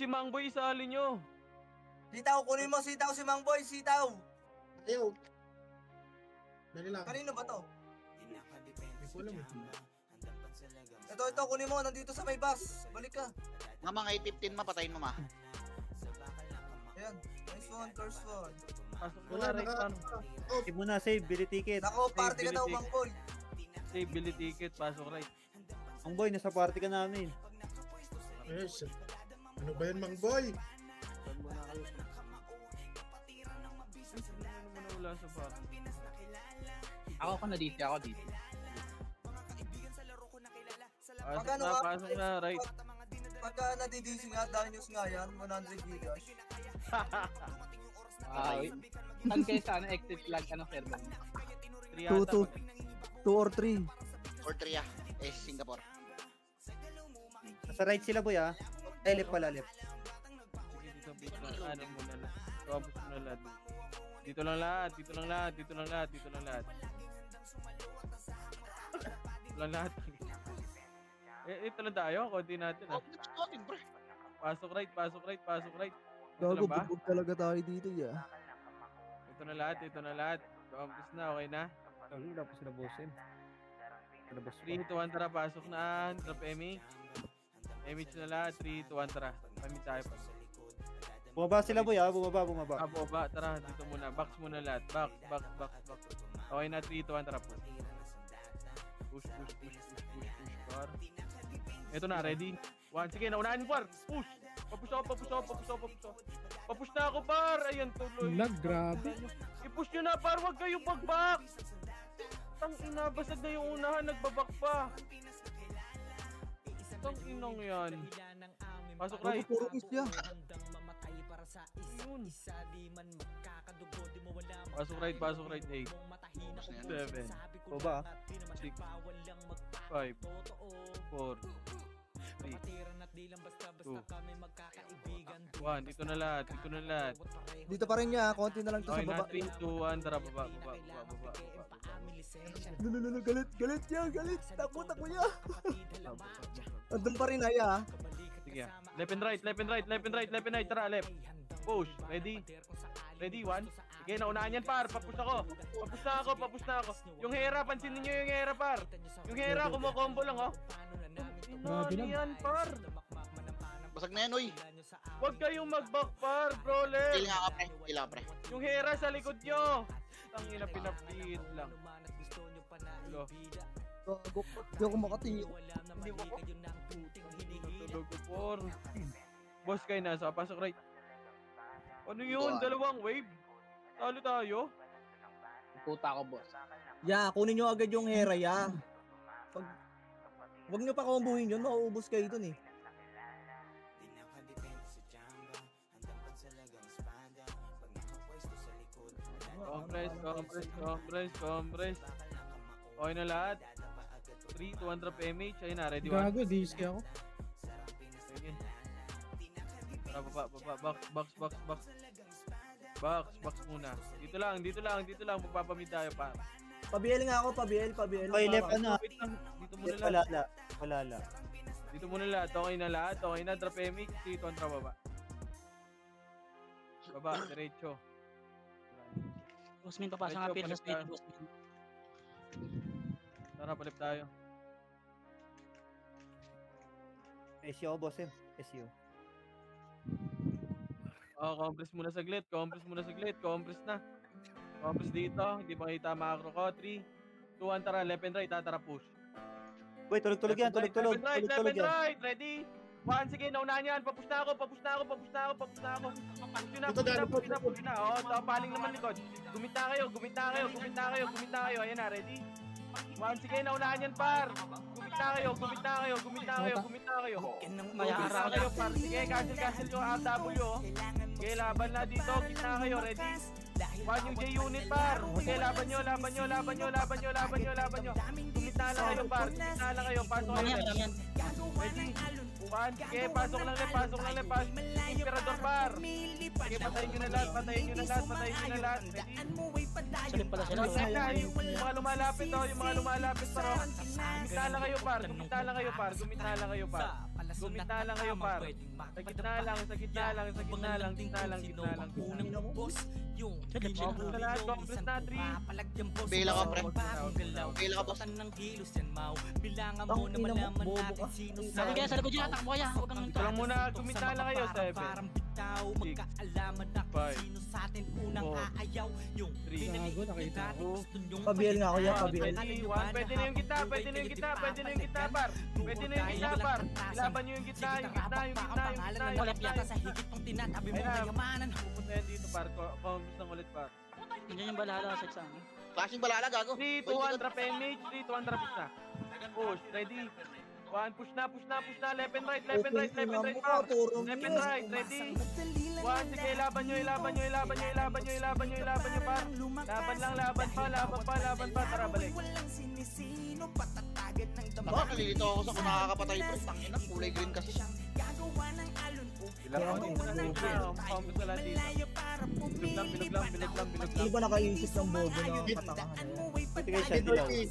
si Mangboy isali nyo. Sitaw, kunin mo sitaw si Mangboy, sitaw. Ayaw. Dali lang. Kanino ba to? Hindi ko alam eh. Ito, kunin mo, nandito sa may bus. Balik ka. Mga 8:15 patayin mo ma. Ayan, nice one, curse one. Pasok mo na, right on. Save mo na, save, bili ticket. Nako, party ka daw, Mangboy. Save, bili ticket, pasok right. Ang boy, nasa party ka namin. Yes. Ano ba yan, Mang Boy? Saan mo na kayo? Ano mo na wala sa party? Ako dito. Pasok na, right. Pagka nadidisi nga, dahil news nga yan, 100 gigas. Saan kayo sana exit flag? Anong server? 2 or 3. Or 3 Singapore. Nasa right sila boy ah. Ay, left pala, left. Dito, ano mo na lahat. Tapos mo na lahat. Dito lang lahat. Dito lang lahat. Ito lang tayo. Konti natin ah. Pasok right. Gago, bubog talaga tayo dito ya. Ito na lahat. Campus na, okay na? Tapos na bossin. 3 to 1 tara, pasok na. Drop MH. MH na lahat, 3 to 1 tara. Kami tayo pa. Bumaba sila boy ah, bumaba. Bumaba, tara, dito muna. Box muna lahat. Box. Okay na, 3 to 1 tara po. Push, par. Ito na, ready? 1, sige, naunahan par. Push! Papush ako. Papush na ako, par! Ayan, tuloy. Grabe. I-push nyo na, par! Huwag kayo back! Tang ina, basag na yung unahan, nagbabak pa. Tang inong yan. Pasok right. Puro isya. Pasok right 8. 7. Baba. 6. 5. 4. 3. 2. 1. Dito na lahat. Dito pa rin niya, konti na lang to sa Okay na, baba. 3, 2, 1. Tara, baba. Galit. Takbo niya. Andun pa rin Aya. Sige. Left and right. Tara, left. Push. Ready? 1. Sige, naunahan yan, par. Papush na ako. Yung Hera, pansinin nyo yung Hera, par. Yung Hera, kumukombo lang, oh. Ano yan, par? Basag na yan, uy. Huwag kayong mag-back, par, brawler. Kill nga ka, pre. Yung Hera sa likod nyo. Tangina, pinapit lang. Hello. Hindi ako makatiyo. Natulog ko, por. Boss kayo nasa, pasok right. Ano yun? Dalawang wave? Talo tayo? Puta ko, boss. Ya, kunin nyo agad yung Hera ya. Huwag nyo pa kombuhin yun, mauubos kayo dun eh. Compress. Okay na lahat. 3 to 1 drop MH. Ayun na, ready 1. Gago, diski ako. Sige. Tara, baba. Box muna. Dito lang. Magpapamid tayo pa. Pabiel nga ako, pabiel. Oy, left ano? Wait lang. Dito muna lahat. Wala. Dito muna lahat. Okay na. Drop MH. 3 to 1 tara, baba. Baba, diretso. Bossmin, papasa nga pin sa stage, bossmin. Tara, palip tayo. SEO boss eh. SEO. Compress muna saglit. Compress na. Compress dito. Hindi pa kita macro ko. 3, 2, 1, tara. Left and right. Tara, push. Uy, tulog yan. Left and right. Ready? 1, sige, naunahan yan. Papush na ako. Push na. O, paling naman likod. Gumita kayo. Ayan na, ready? 1, sige, naunahan yan, par. Gumita kayo. Mayara kayo, par. Sige, cancel yung RW. Sige, laban na dito. Gitna kayo, ready? 1 yung J-Unit, par. Sige, laban nyo. Gumita lang kayo, par. Pasok kayo. Ready? 1, sige, pasok lang left. Imperador, par. Sige, patayin nyo na lahat. Ready? Salim pala sila. Yung mga lumalapit, pero gumita lang kayo, par. Gumita lang kayo, par. Sa gitna lang, sa gitna lang, sa gitna lang, gitna lang, gitna lang. Complex na lahat, complex na 3. Bela ka, pre. Bela ka, boss. Tang ina mo, bobo ka. Sabi kaya sa likod dyan, takbo kaya. Huwag kang Ito lang muna, gumita lang kayo, 7. 6, 5, 4, 3, Pabiel nga kuya, pabiel. 1. Pwede na yung gitna, pwede na yung gitna, pwede na yung gitna, par. Pwede na yung gitna, par. Ilaban nyo yung gitna, yung gitna, yung gitna, yung gitna, yung gitna. Ayun na, pupunta yan dito, par. Complex lang ulit, par. Nandiyan yung balala sa exam. Flashing balala, gago. 3, 2, 1, drop MH. 3, 2, 1, drop na. Push, ready. 1, push na, push na, push na. Left and right, left and right, left and right, par. Left and right, ready. 1, sige, ilaban nyo, ilaban nyo, ilaban nyo, ilaban nyo, ilaban nyo, ilaban nyo, par. Laban lang, laban pa, laban pa, laban pa. Tara, balik. Nakakalilito ako sa kung nakakapatay, pre. Tangina, kulay green kasi. Ilang ako dito na dito. Complex na lang dito. Bilog lang, bilog lang, bilog lang, bilog Hindi lang. ba nakaisip ng bobo na patangahan na yan? Pati kayo siya, dilaw. 3,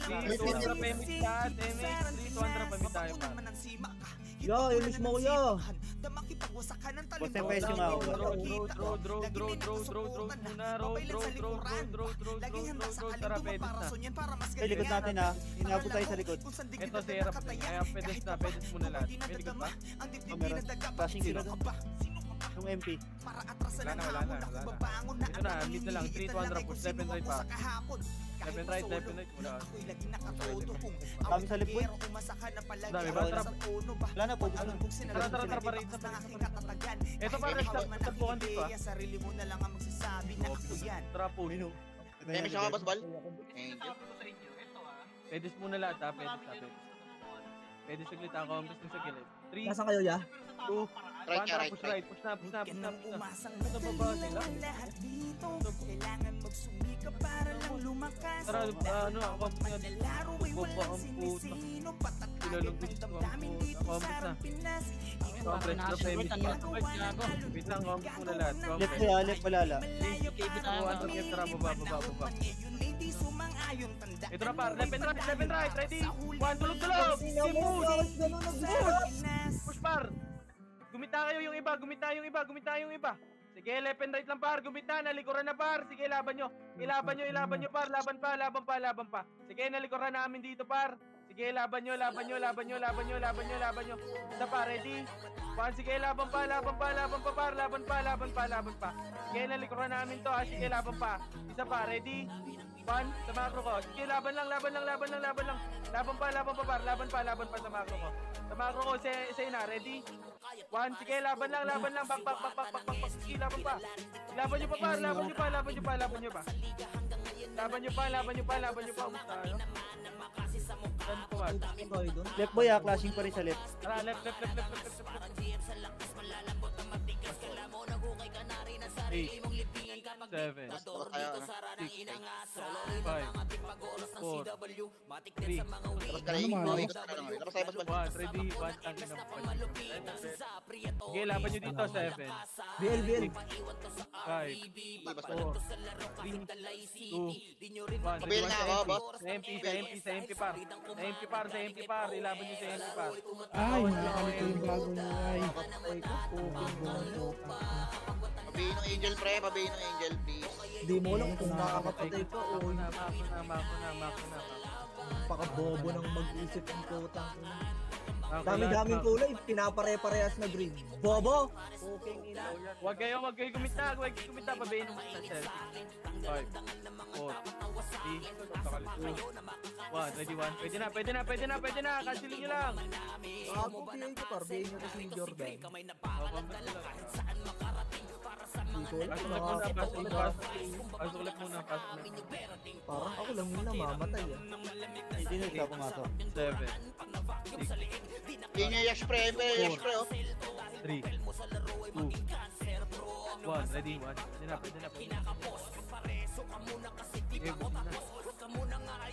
2, 1, drop MH lahat. MH, 3, 2, 1, drop MH tayo, par. Yo, yung mismo kuya. Boss, yung question nga ako. Tara, pedes na. Ay, likod natin ha. Inabot tayo sa likod. Ito si Erap na. Kaya pedes na, pedes muna lahat. May likod pa? Oh, meron. Flashing sino? Yung MP. Wala na, wala na. Ito na, mid na lang. 3 to 1 drop. Left and right pa. Left and right, left and right. Wala. Kami sa lip, boy. Dami ba? Tara, Wala na po. Ano? tara pa rin. Ito pa rin sa bukan dito ah. Tara po. Damage ako, boss ball. Thank you. Pedes muna lahat ha. Pedes na, pedes. Pedes saglit ako. Ambas din sa gilid. 3, Nasaan kayo ya? 2, Right 1, ka, tara, right, push right. right. Push na, push na, push na, push na. Ito pa ba sila? Tara, ano, ako ang bobo ang puta. Ilalugis ko ang puta. Complex na. Complex na, pedes na. Wait lang, complex muna lahat. Left Complex. kaya, left palala. KB tayo. One, two, tara, baba, baba, baba. Ito na par, left and right, ready? 1, tulog! Team push! Push par! Gumita kayo yung iba, gumita yung iba, gumita yung iba. Sige, left and right lang par, gumita, nalikuran na par. Sige, laban nyo. Ilaban nyo par, laban pa, laban pa, laban pa. Sige, nalikuran namin dito par. Sige, laban nyo. Isa pa, ready? 1, sige, laban pa par, laban pa. Sige, nalikuran namin to ha, sige, laban pa. Isa pa, ready? 1, sa macro ko. Sige, laban lang. Laban pa par, laban pa sa macro ko. Sa macro ko, sa ina, ready? 1, sige, laban lang, bak. Sige, laban pa. Laban nyo pa par, laban nyo pa. Ubus tayo. Saan po ba? Left boy ha, clashing pa rin sa left. Tara, left. 8, 7, Mas kaya, ano. 6, 5, 4, 3, Tapos ka na yung ikot ka na lang. Tapos tayo, boss ball. 1, ready, 1, ang ina po. Sige, laban nyo dito, 7, BL, BL. 5, Hindi, boss 4, ball. 3, 2, 1. Pabili na ako, boss. Sa MP par. Ilaban nyo sa MP par. Ay, nakalit yung bago niya. Ay, Pabihin ng angel, pre. Pabihin ng angel, please. Hindi mo lang kung makakapatay ka o Mako na. pakabobo ng mag-isip ng putang. Dami-daming kulay, pinapare-parehas na green. Bobo! Huwag kayo gumita. Pabayin mo sa Celtic. 5, 4, 3, 1, ready, 1. Pwede na. Cancelin nyo lang. Ako, PA ko, parbayin nyo to si Jordan. Pasok ulit muna. Parang ako lang yung namamatay ah. Hindi na siya pumasok. 7, 6, Yun yung yash, pre. Yash, pre, oh. 3, 2, 1, ready, 1. Pwede na. Okay,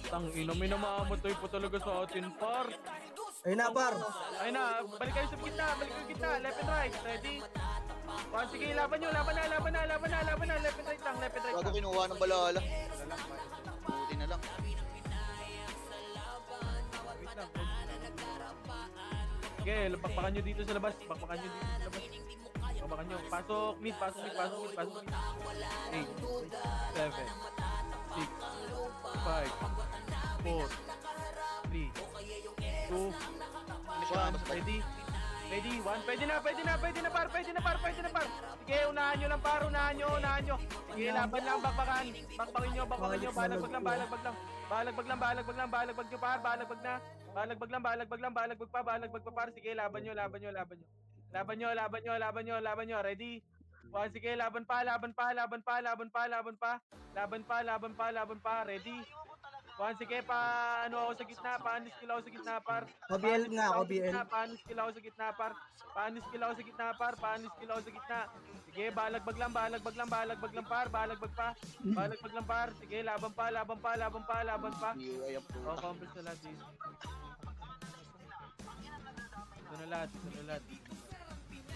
tang ina, may namamatay po talaga sa atin, par. Ayun na, par! Ayun na, balik kayo sa gitna, left and right, ready? 1, sige, laban nyo, laban na, left and right lang. Bago kinuha ng balala. Buti na lang. Wait lang. Sige, bakbakan nyo dito sa labas. Bakbakan nyo dito sa labas. Bakbakan nyo. Pasok mid, pasok mid, pasok mid, pasok mid. 8, 7, 6, 5, 4, 3, 2, 1. Ready? Ready? 1. Pwede na, pwede na, pwede na par, pwede na par, pwede na par. Sige, unahan nyo lang par, unahan nyo. Sige, laban lang, bakbakan. Bakbakin nyo. Balagbag lang. Balagbag nyo par, balagbag na. Balagbag pa par. Sige, laban nyo. Laban nyo. Ready? 1, sige, laban pa. Ready? 1, sige, ano ako sa gitna, paano skill ako sa gitna par. OBL nga, OBL. Paano skill ako sa gitna par. Paano skill ako sa gitna. Sige, balagbag lang par, balagbag lang par. Sige, laban pa. Oh, compass na lahat dito. Ito na lahat.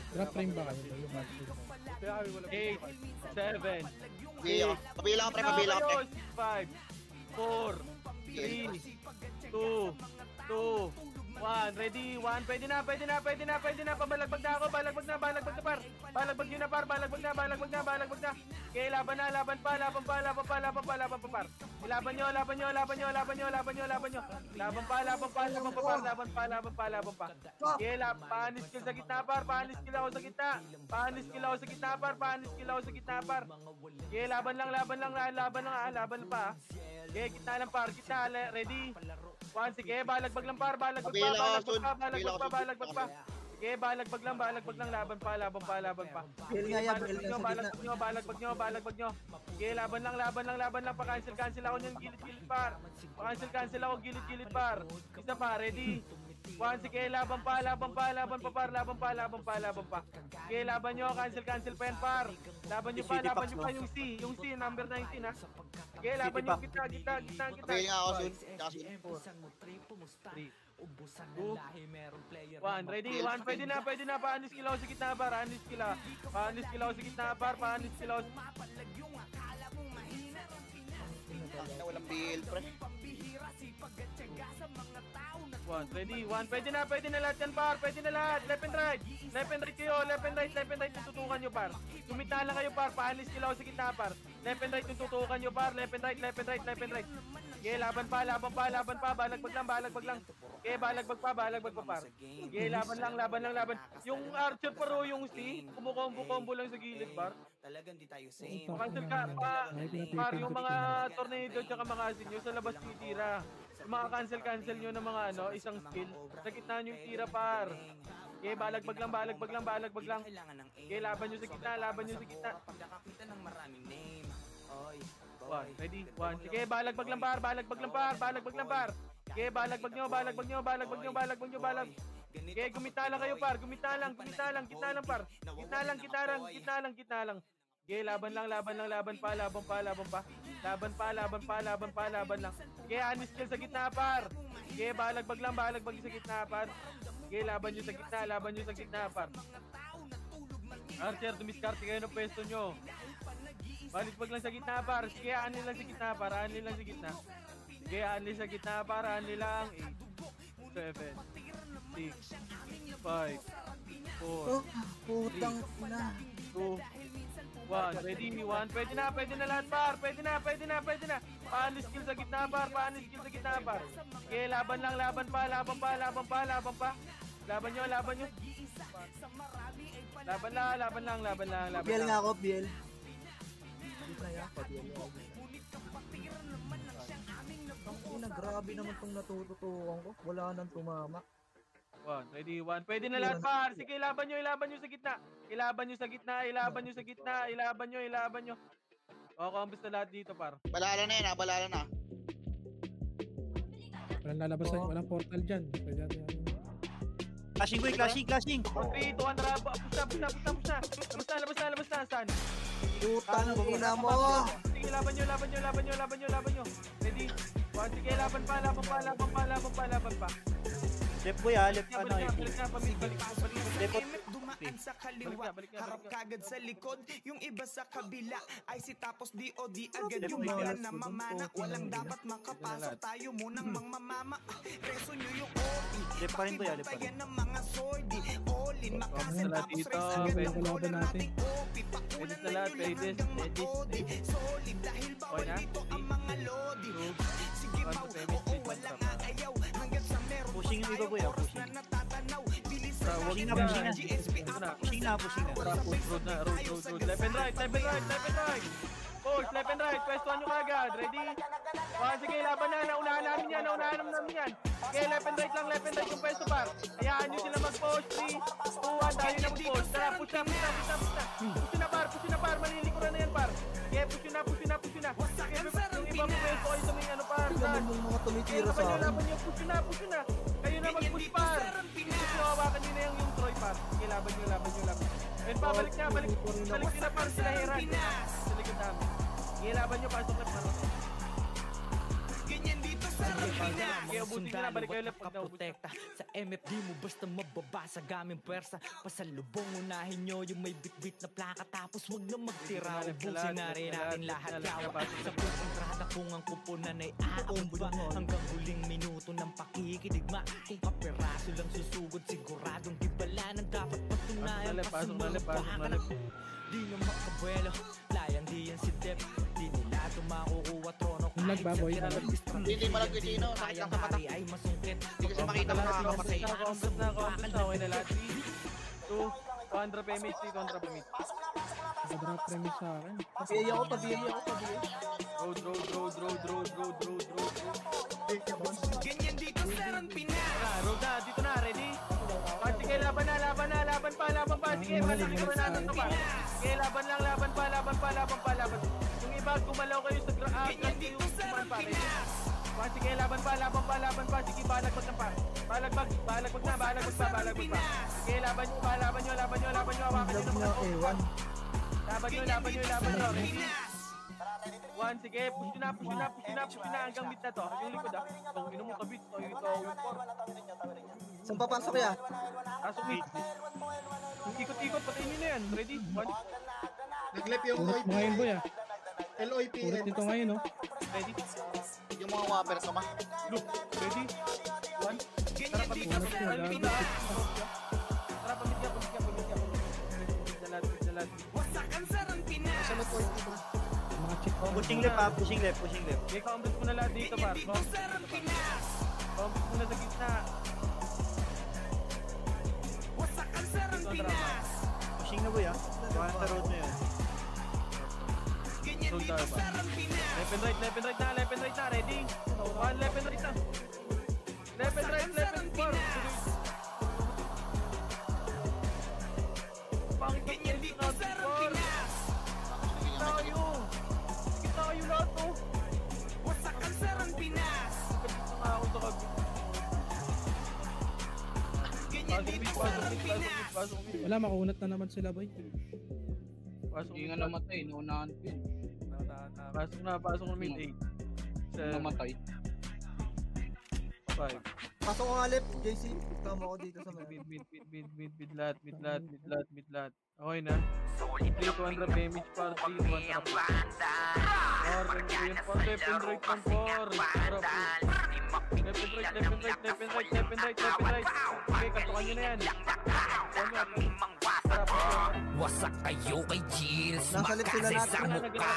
Drop frame ba kayo? 8, 7, Pabilang pre, pabilang pre. 5, 4, 3, 2, 1. Ready? 1. Pwede na. Pabalagbag na ako. Balagbag na par. Balagbag nyo na par. Balagbag na. Okay, laban pa par. Laban nyo. Laban pa. Okay, panis skill sa gitna par. Panis skill ako sa gitna par. Okay, laban pa. Okay, gitna lang par. Ready? 1, sige, balagbag lang par, balagbag pa. Sige, balagbag lang, laban pa. Balagbag nyo. Sige, laban lang, pa-cancel ako nyan, gilid-gilid par. Pa-cancel ako, gilid-gilid par. Isa pa, ready? 1, sige, laban pa par. Sige, laban nyo, cancel pa yan par. Laban nyo pa yung C, number 19 ha. Sige, laban nyo, kita. Pabilang ako soon. 3, 2, 1. Ready? 1. Pwede na. Paanis skill ako sa gitna par. Paanis skill ako sa gitna par. Walang build pre. 1. Ready? 1. Pwede na lahat yan par. Pwede na lahat. Left and right kayo. Left and right yung tutukan nyo par. Kumita lang kayo par. Paanis skill ako sa gitna par. Left and right yung tutukan nyo par. Left and right. Okay, laban pa. Balagbag lang. Okay, balagbag pa par. Okay, laban. Yung archer paro, yung C, kumukombo lang sa gilid par. Cancel ka par yung mga tornado tsaka mga asin nyo sa labas titira. Yung mga cancel nyo ng mga isang skill. Sa gitna nyo yung tira par. Okay, balagbag lang. Okay, laban nyo sa gitna. 1. Ready? 1. Sige, balagbag lang par. Okay, balagbag nyo. Okay, gumita lang kayo par. Gitna lang par. Gitna lang. Okay, laban pa. Okay, anis skill sa gitna par. Okay, balagbag sa gitna par. Okay, laban nyo sa gitna par. Archer, dumiskarte kayo ng pwesto nyo. Balagbag lang sa gitna par. Sige, anil lang sa gitna par. Sige, anil sa gitna par. 8, 7, 6, 5, 4, Putang ina. 2, 1. Ready? 1. Pwede na lahat par. Pwede na. Paanis skill sa gitna par. Sige, laban pa. Laban nyo. Laban lang. OBL nga ako, OBL. Grabe naman tong natututukan ko. Wala nang tumama. 1. Ready? 1. Pwede na lahat par. Sige, ilaban nyo sa gitna. Ilaban nyo. O, compass na lahat dito par. Balala na yan ha, balala na. Walang lalabasan, walang portal dyan. Clashing. 3, 2, 1, labas na. Saan? Putang ina mo. Sige, laban nyo. Ready? 1. Sige, laban pa. Left boy left Balik na. Left. sa kaliwa, harap kagad sa likod. Yung iba sa kabila ay si tapos di o di agad yung mga namamana. Walang dapat makapasok, tayo munang mangmamama. Reso nyo yung OP, pakibantayan ng mga sordi. All-in, makasin tapos race agad ang bola nating OP. Pakulan na nyo lang hanggang makodi. Solid dahil bawal dito ang mga lodi. Sige mau, oo walang aayaw. Hanggang sa meron po tayo oras na natatanaw. Bilisan natin ang GSP up. Pushing na. Road na, road. Left and right. Push, left and right. Pwestuhan nyo kagad. Ready? Sige, laban na. Naunahan namin yan. Okay, left and right yung pwesto par. Hayaan nyo sila mag-push. 3, 2, 1. Tayo na mag-push. Tara, push na. Push na par. Malilikuran na yan par. Okay, push na. Yung iba mo pwesto kayo sa may ano par. Yung mga tumitira sa akin. Laban nyo. Push na. Kayo na mag-push par. Hawakan nyo na yung Troy par. Okay, laban nyo. Ayun pa, balik nyo na par. Sila Heran. Sa likod namin. Okay, laban nyo. Pasok na par. Ganyan dito sa Rampinas. Okay, ubusin nyo na. Balik kayo left pag naubos. Sa MFD mo basta mababasa gaming pwersa. Pasalubong unahin nyo yung may bit-bit na plaka. Tapos wag na magtira. Ubusin na rin natin lahat yawa. Sa kontrata kung ang kupunan ay aumba. Hanggang huling minuto ng pakikidigma. Kung kaperaso lang susugod siguradong dibala ng dapat patunayan. Pasok na left. Di na makabuelo, layang di yan si Dep. Di nila tumakukuha trono kahit sa tira. Hindi malagwitino, sakit lang sa mata. Ay masungkit. Hindi kasi makita mo nakakapatay. Compass na. Okay na lahat. 3, 2, 200 PMH, 200 PMH. Drop premise sa akin. Tabiay ako. Road. Ganyan dito sa Rampinas. Road na, dito na, ready? Sige, laban pa. Sige, malilikuran natin ito pa. Sige, laban pa. Yung iba, gumalaw kayo sa Ganyan dito sa Rampinas. Sige, laban pa. Sige, balagbag na pa. Balagbag na. Sige, laban nyo. Hawakan nyo ng mga phone. Laban nyo. Ready? 1, sige, push na hanggang mid na to. Yung likod Itong ino mo kabit. Ito. Saan papasok ya? Pasok mid. Yung ikot-ikot, patayin nyo na yan. Ready? 1. Naglep yung Purot OIP. mo ngayon boy LOIPN. Purot nito ngayon no. Ready? Yung mga wapper ka ma. Look. Ready? 1. Ganyan dito sa Rampinas. Tara, pamit ka. Dalat. Wasakan sa Rampinas. Mga chick. Pushing left. Okay, counters mo na lahat dito, par. Ganyan dito sa Rampinas. Counters mo na sa gitna. Wasakan sa Rampinas. Pushing na boy Sa road na yun. Ganyan dito sa Rampinas. Left and right na. Ready? 1, left and right na. Left and right. Ganyan dito sa Rampinas. Gitna kayo lahat, oh. Wasakan sa Rampinas. Ganyan dito sa Rampinas. Wala, makunat na naman sila boy. Hindi nga namatay, naunahan ko yun. Pasok na mid 8. Namatay. 5. Pasok ko nga left, JC. Tama ko dito sa may. Mid lahat. Okay na. 200 damage para 3, 1 trap. Left and right. Okay, katukan nyo na yan. Wasak kayo kay Jills. Nasa left sila Makasay natin. sa mukha.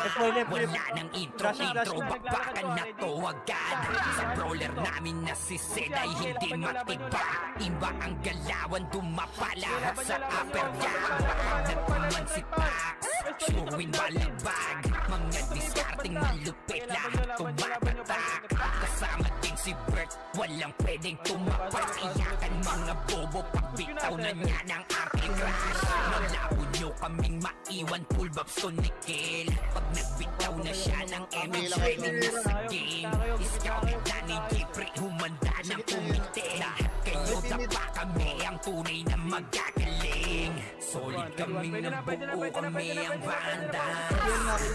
Wala nang intro. Bakbakan na to agad. Sa brawler namin na si Zed ay hindi matiba. Iba ang galawan, dumapalahap sa upper jam. Nagkuman si Pax, sure win balibag. Mga discarding malupit, lahat tumapatak. Kasama din si Bert, walang pwedeng tumapak. Iyakan mga bobo, pagbitaw na niya ng aking crash. Malabo nyo kaming maiwan, full babs to Nickel. Pag nagbitaw na siya ng MH, ready na sa game. Scouted na ni Jeffrey, humanda ng kumite. Lahat kayo dapa kami, ang tunay na magagaling. Solid kaming nabuo, kami ang vandal.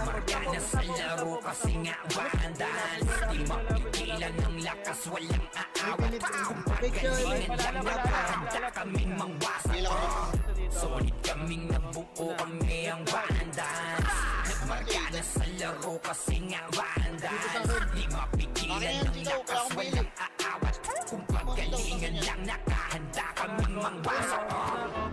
Marka na sa laro kasi nga vandal. Di mapigilan ng lakas, walang aawat. Kung pagalingan lang laban, handa kaming mangwasa. Solid kaming nabuo kami ang bandan. Nagmarka na sa laro kasi nga bandan. Di mapigilan ng lakas, walang aawat. Kung paggalingan lang nakahanda kaming mangbasa.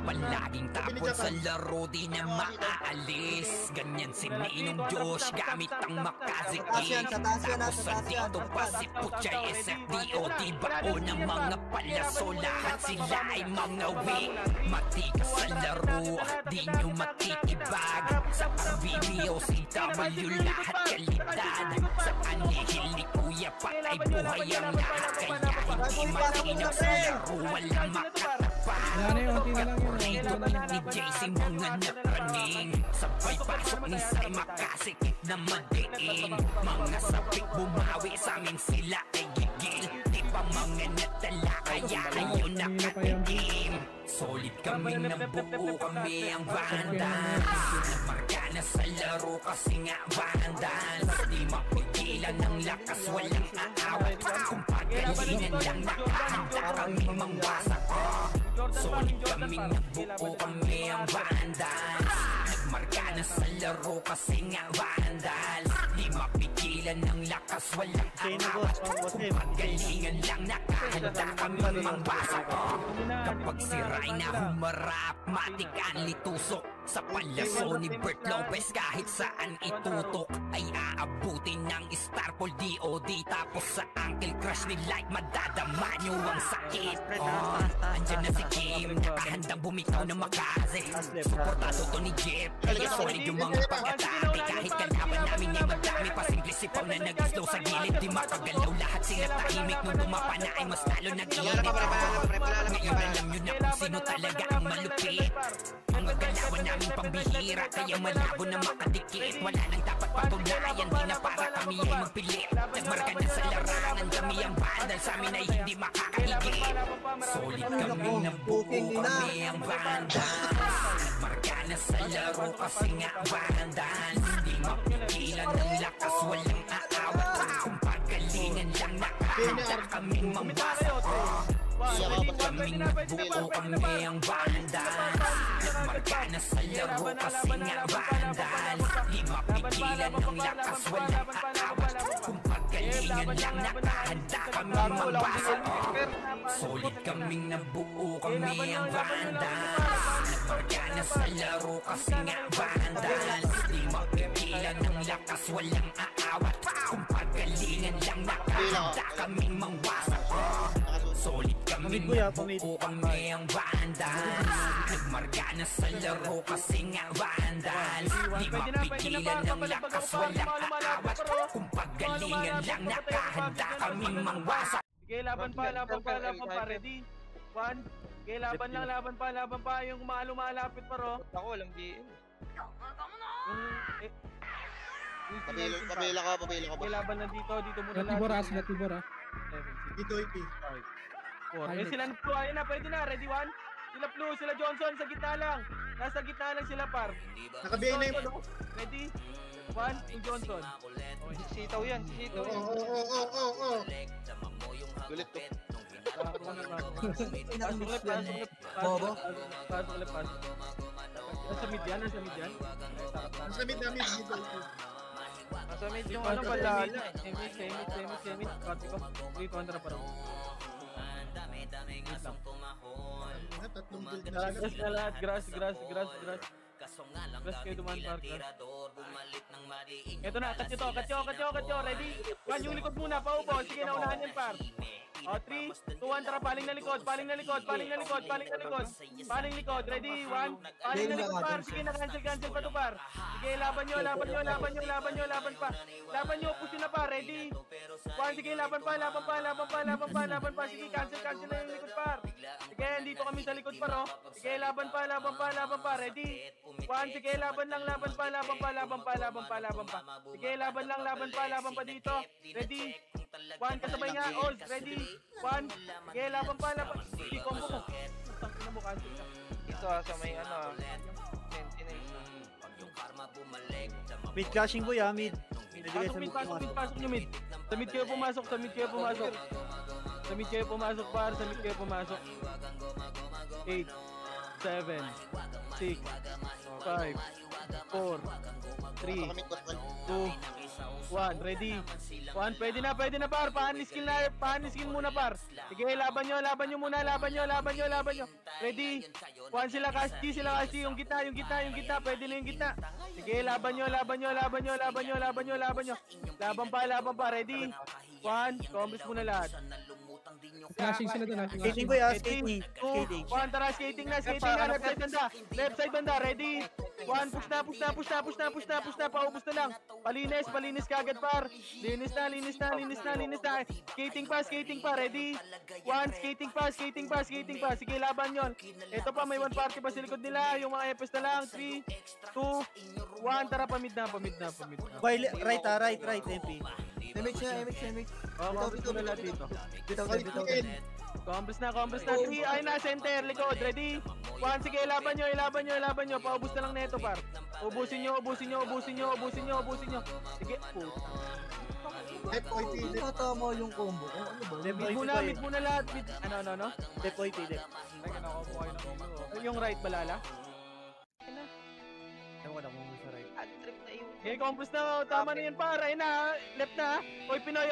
Palaging tapon sa laro, di na maaalis. Ganyan si Ninong Josh gamit ang makazikik. Tapos sa dito pa si Puchay SFDO. Di bao ng mga palaso, lahat sila ay mga weak. Matikas sa laro, di nyo matitibag. Sa RBBO, CW, lahat kalidad. Sa anihil ni Kuya patay buhay ang lahat. Kaya hindi matinag sa laro, walang makatapag. Pinapagod ni JC mga napraning. Sabay pasok ni Sai makasikip na madiin. Mga sapik bumawi sa amin sila ay gigil. Di pa mga natala kaya ayaw nakatikim. Solid kami nabuo kami ang vandals. Nagmarka na sa laro kasi nga vandals. Di mapigilan ng lakas, walang aawat. Kung pagalingan lang nakahanda kami mangwasak. Solid kami nabuo kami ang vandals. Nagmarka na sa laro kasi nga vandals. Di mapigilan ng lakas, walang aawat. Kung pagalingan lang nakahanda kami mangwasak. Kapag siray na humarap, matikan litusok. Sa palaso ni Bert Lopez kahit saan itutok ay aabutin ng Starpol DOD. Tapos sa Uncle Crush ni Light madadama nyo ang sakit. Andyan na si Kim, nakahandang bumitaw ng makaze. Suportado to ni Jeff, kaya solid yung mga pag-atake. Kahit kalaban namin ay madami pa, simple sipaw na nag-slow sa gilid. Di makagalaw lahat sila tahimik, nung bumapa na ay mas lalo nag-iinit. Ngayon alam nyo na kung sino talaga ang malupit. Mga galawan namin pambihira, kaya malabo na makadikit. Wala nang dapat patulayan, di na para kami ay magpilit. Nagmarka na sa larangan, kami ang bandal, sa amin ay hindi makakaigit. Solid kami, nabuo kami ang bandal. Nagmarka na sa laro kasi nga bandal. Di mapigilan ng lakas, walang aawat. Kung pagalingan lang nakahanda kami mambasa. Solid kaming nabuo kami ang bandal. Nagmarka na sa laro kasi nga bandal. Di mapigilan ng lakas, walang aawat. Kung pagalingan lang nakahanda kami mambasa. Solid kaming nabuo kami ang bandal. Nagmarka na sa laro kasi nga bandal. Di mapigilan ng lakas, walang aawat. Kung pagalingan lang nakahanda kaming mangwasak. Solid kaming nabuo kami ang bandal. Nagmarka na sa laro kasi nga bandal. Di mapigilan ng lakas, walang aawat. Kung pagalingan lang nakahanda kaming mangwasak. Sige, laban pa, ready? 1. Sige, laban pa. Yung lumalapit pa, ro. Ako, walang GL. Pabila ka ba? Sige, laban na dito muna lahat. Natibora. Dito, Iki. 4. Sila Blue, ayun na, pwede na, ready 1? Sila Blue, sila Johnson, sa gitna lang. Nasa gitna lang sila, par. Nakabiyay na yung... Ready? 1, yung Johnson. Sitaw yan, sitaw yan. Oo. Gulit to. Bobo. Pasok. Nasa mid yan? Nasa mid namin, dito. Nasa mid yung ano pala. Semi. Pati ko. 300 pa rin. Tatlong build na sila. Grass. Grass kayo duman, par. Ito na, katyo. Ready? 1, yung likod muna, paupo. Sige, naunahan yan, par. O, 3, 2, 1, tara, paling na likod. Paling likod. Ready? 1, paling na likod, par. Sige, na-cancel pa to, par. Sige, laban nyo pa. Laban nyo, push na, par. Ready? 1, sige, laban pa. Sige, cancel na yung likod, par. Sige, dito kami sa likod, par, oh. Sige, laban pa. Ready? 1, sige, laban pa. Sige, laban pa dito. Ready? 1, kasabay nga, all. Ready? 1, sige, laban pa. Sige, combo mo. Tangina mo, cancel ka. Ito sa may Sentinels. Mid crashing boy mid. Pasok nyo mid. Sa mid kayo pumasok. Sa mid kayo pumasok, par. 8, 7, 6, 5, 4, 3, 2, 1. Ready? 1, pwede na par. Pahan skill muna par. Sige, laban nyo muna, laban nyo. Ready? 1 sila Kasti, yung gitna. Pwede na yung gitna. Sige, laban nyo. Laban pa. Ready? 1, combos muna lahat. Flashing sila doon. Skating boy ah, skating. 2, 1, tara, skating na, left side banda, ready, 1, push na, paubos na lang, palinis kagad par, linis na, skating pa, ready, 1, skating pa, sige, laban yon, ito pa, may 1 party pa sa likod nila, yung mga FS na lang, 3, 2, 1, tara, pamid na. Boy, right, MP. MX. Combos na lahat dito. Bitaw. Combos na. 3, ay na, center, likod, ready? 1, sige, laban nyo. Paubos na lang neto, par. Ubusin nyo. Sige, Tama yung combo. mid muna lahat. Ano? Depoy. Yung right, balala? Ewan ko na kung sa right. Okay, combos na, tama na yun, par. Ay na, left na. Oy, Pinoy,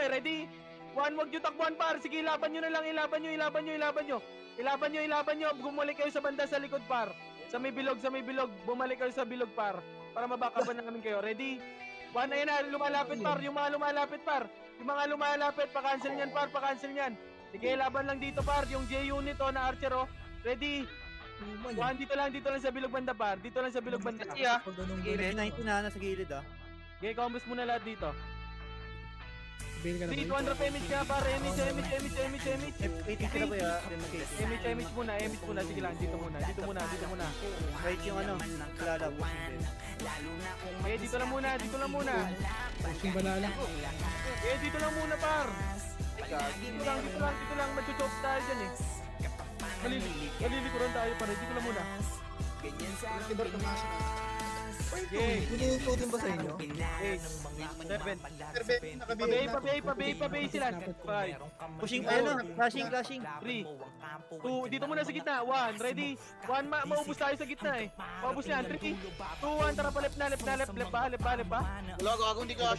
ready? 1, wag nyo takbuhan, par. Sige, ilaban nyo na lang, ilaban nyo. Bumalik kayo sa banda sa likod, par. Sa may bilog. Bumalik kayo sa bilog, par. Para mabakaban namin kayo. Ready? 1, ayan na, lumalapit, par. Yung mga lumalapit, pa-cancel nyan. Sige, laban lang dito, par. Yung J-unit, na Archer, Ready? 1, dito lang sa bilog banda, par. Sige, 19 na, nasa gilid ah. Okay, combos muna lahat dito. Bail ka na 3, ba? 200 damage ka, par. Damage. 18 sila boy ah. Damage muna. Sige lang, dito muna. Right yung lalabos. Okay, dito lang muna. Pushing balala. Okay, dito lang muna, par. Dito lang. Mag-choke tayo dyan eh. Malilikuran tayo, par. Dito lang muna. Okay. Pinitutin ba sa inyo? 8, 7. Pabay sila. 5, Pushing, flashing. 3, 2, dito muna sa gitna. 1, ready? 1, maubos tayo sa gitna eh. Maubos yan. 3, 2, 1, tara pa left pa. Wala ako, hindi ka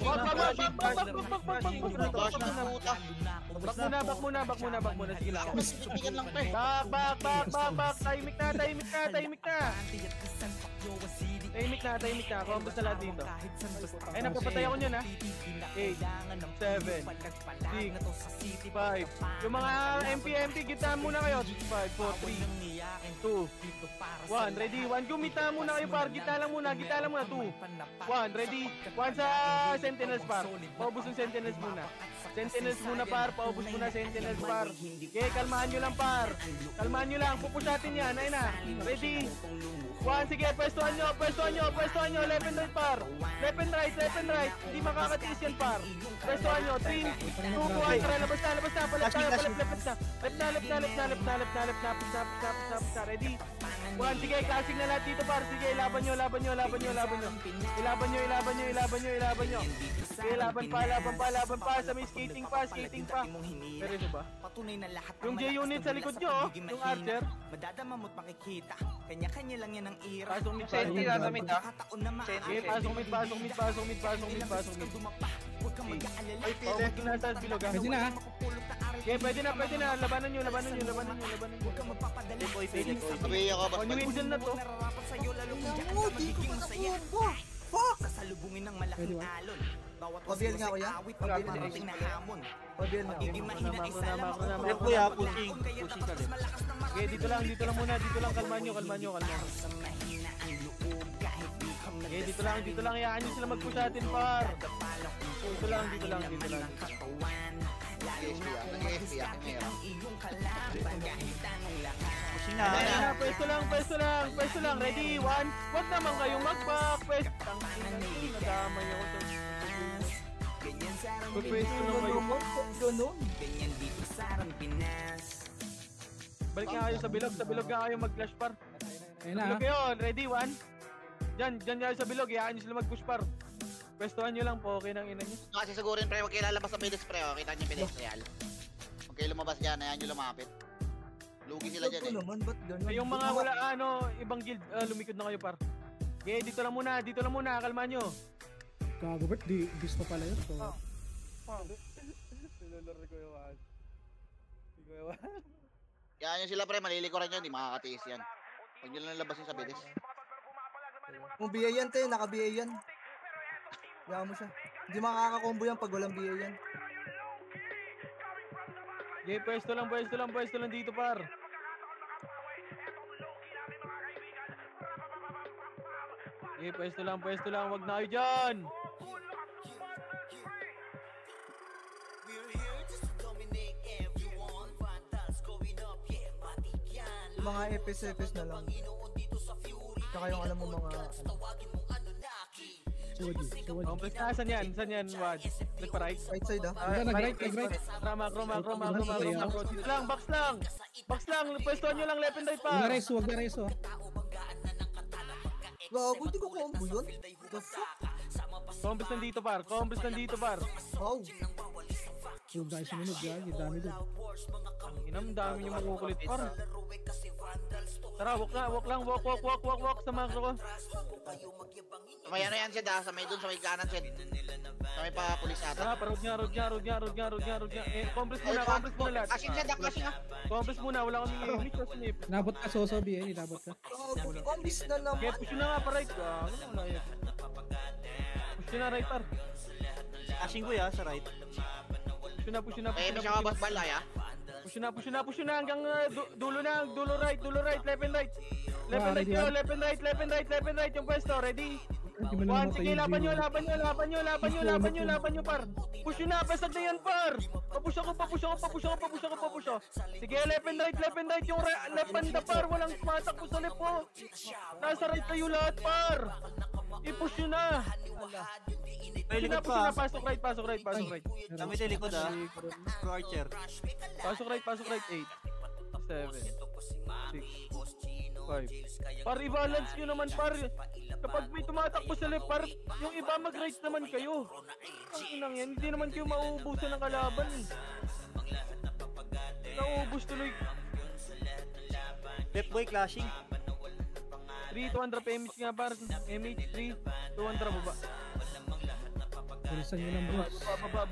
Back muna. Sige lang. Subigan lang pa eh. Back. Tahimik na. Combos na lahat dito. Ay, napapatay ako nyo na. 8, 7, 6, 5. Yung mga MP, kita muna kayo. 5, 4, 3, 2, 1. Ready? 1, gumita muna kayo, par. Gita lang muna. 2, 1. Ready? 1 sa Sentinels, par. Paubos yung Sentinels muna. Paubos muna Sentinels, par. Okay, kalmahan nyo lang, par. Pupusatin yan. Ayun na. Ready? 1, sige, pwestuhan nyo, left and right, par. Left and right. Hindi makakatiis yan, par. Pwestuhan nyo, 3, 2, 1, tara, labas na, left na. Ready? 1, sige, classic na lahat dito, par. Sige, ilaban nyo. Sige, laban pa, sa may skating pa. Seryoso ba? Yung J-unit sa likod nyo, yung Archer. Madadama mo't makikita. Kanya-kanya lang yan ang ira. Pasok mid. Okay, pasok mid. Pwede na sa bilog ha. Pwede na ha. Okay, pwede na. Labanan nyo. Sabi ako, On yung whistle na to. Sasalubungin ng malaking alon. Bawat Pabiel nga, kuya. Pabiel na hamon. Magiging mahina isa lang. Left boy ah, pushing sa left. Okay, dito lang muna. Kalman nyo. Okay, dito lang. Hayaan nyo sila mag-push natin, par. Dito lang. Pushing na. Pwesto lang. Ready? 1. Wag naman kayong mag-back. Nadamay ako sa... Pwesto lang kayo. Balik nga kayo sa bilog nga kayo mag-flash, par. Ayun na ha. Bilog kayo, ready? 1. Diyan kayo sa bilog. Hayaan nyo sila mag-push, par. Pwestuhan nyo lang po, okay nang ina nyo. kasi sigurin pre, huwag kayo lalabas sa pedestre, oh. Kita nyo pedestre. Huwag kayo lumabas dyan, ayan nyo lumapit. Lugi sila dyan Ito eh. naman, ba't ganun? Yung mga wala, ibang guild, lumikod na kayo, par. Okay, dito lang muna, kalma nyo. Gago, Bert, di gusto pala yun. So, Sinulor ko yung one. Yan yun sila pre, malilikuran yun, di makakatiis yan. Huwag nyo lang labasin sa bilis. Kung BA yan, te, naka-BA yan. Kaya mo siya. Hindi makakakombo yan pag walang BA yan. Okay, pwesto lang dito, par. Okay, pwesto lang, wag na kayo dyan. Mga epis na lang. Tsaka yung alam mo mga... Suwadi. Complex na, saan yan, Wad? Nagpa-right? Right side ah. Nag-right. Krama. Dito lang, box lang, pwestohan nyo lang, left and right, Huwag par. na reso, oh. Gago, hindi ko combo yun. The fuck? Complex nandito, par. Wow. Huwag guys, sumunod yan. Yung dami doon. Ang dami nyo makukulit, par. Tara, walk lang, walk sa macro ko. Sa may ano yan Sid ha, sa may dun, sa may kanan Sid. Sa may pa pulis ata. Tara, parod nga. Compress muna lahat. Asin Sid ha, asin ha. Compress muna, wala kaming limit kasi nip. Nabot ka, Soso, BN. Nabot ka. Gago, combis na naman. Okay, push na nga pa right. Ano wala yan? Push na right, par. Asing ko ya, sa right. Push na. Eh, may siya kabas balay ha. Push na hanggang dulo right, left and right. Left and right yung pwesto, ready? One, sige, laban nyo, par. Push nyo na, pasag na yan, par. Papush ako. Sige, left and right yung left banda, par. Walang matakbo sa left po. Nasa right kayo lahat, par. I-push nyo na. May likod pa. Pasok right. Kami tayo likod ah. Pro Archer. Pasok right, 8, 7, 6, 5. Par, i-balance nyo naman, par. Kapag may tumatakbo sa left, par, yung iba mag-right naman kayo. Ang inang yan, hindi naman kayo mauubusan ng kalaban. Nauubos tuloy. Left boy clashing. 3, 200 PMH nga, par. MH, 3, 200 baba. Bilisan nyo lang, boss. Baba.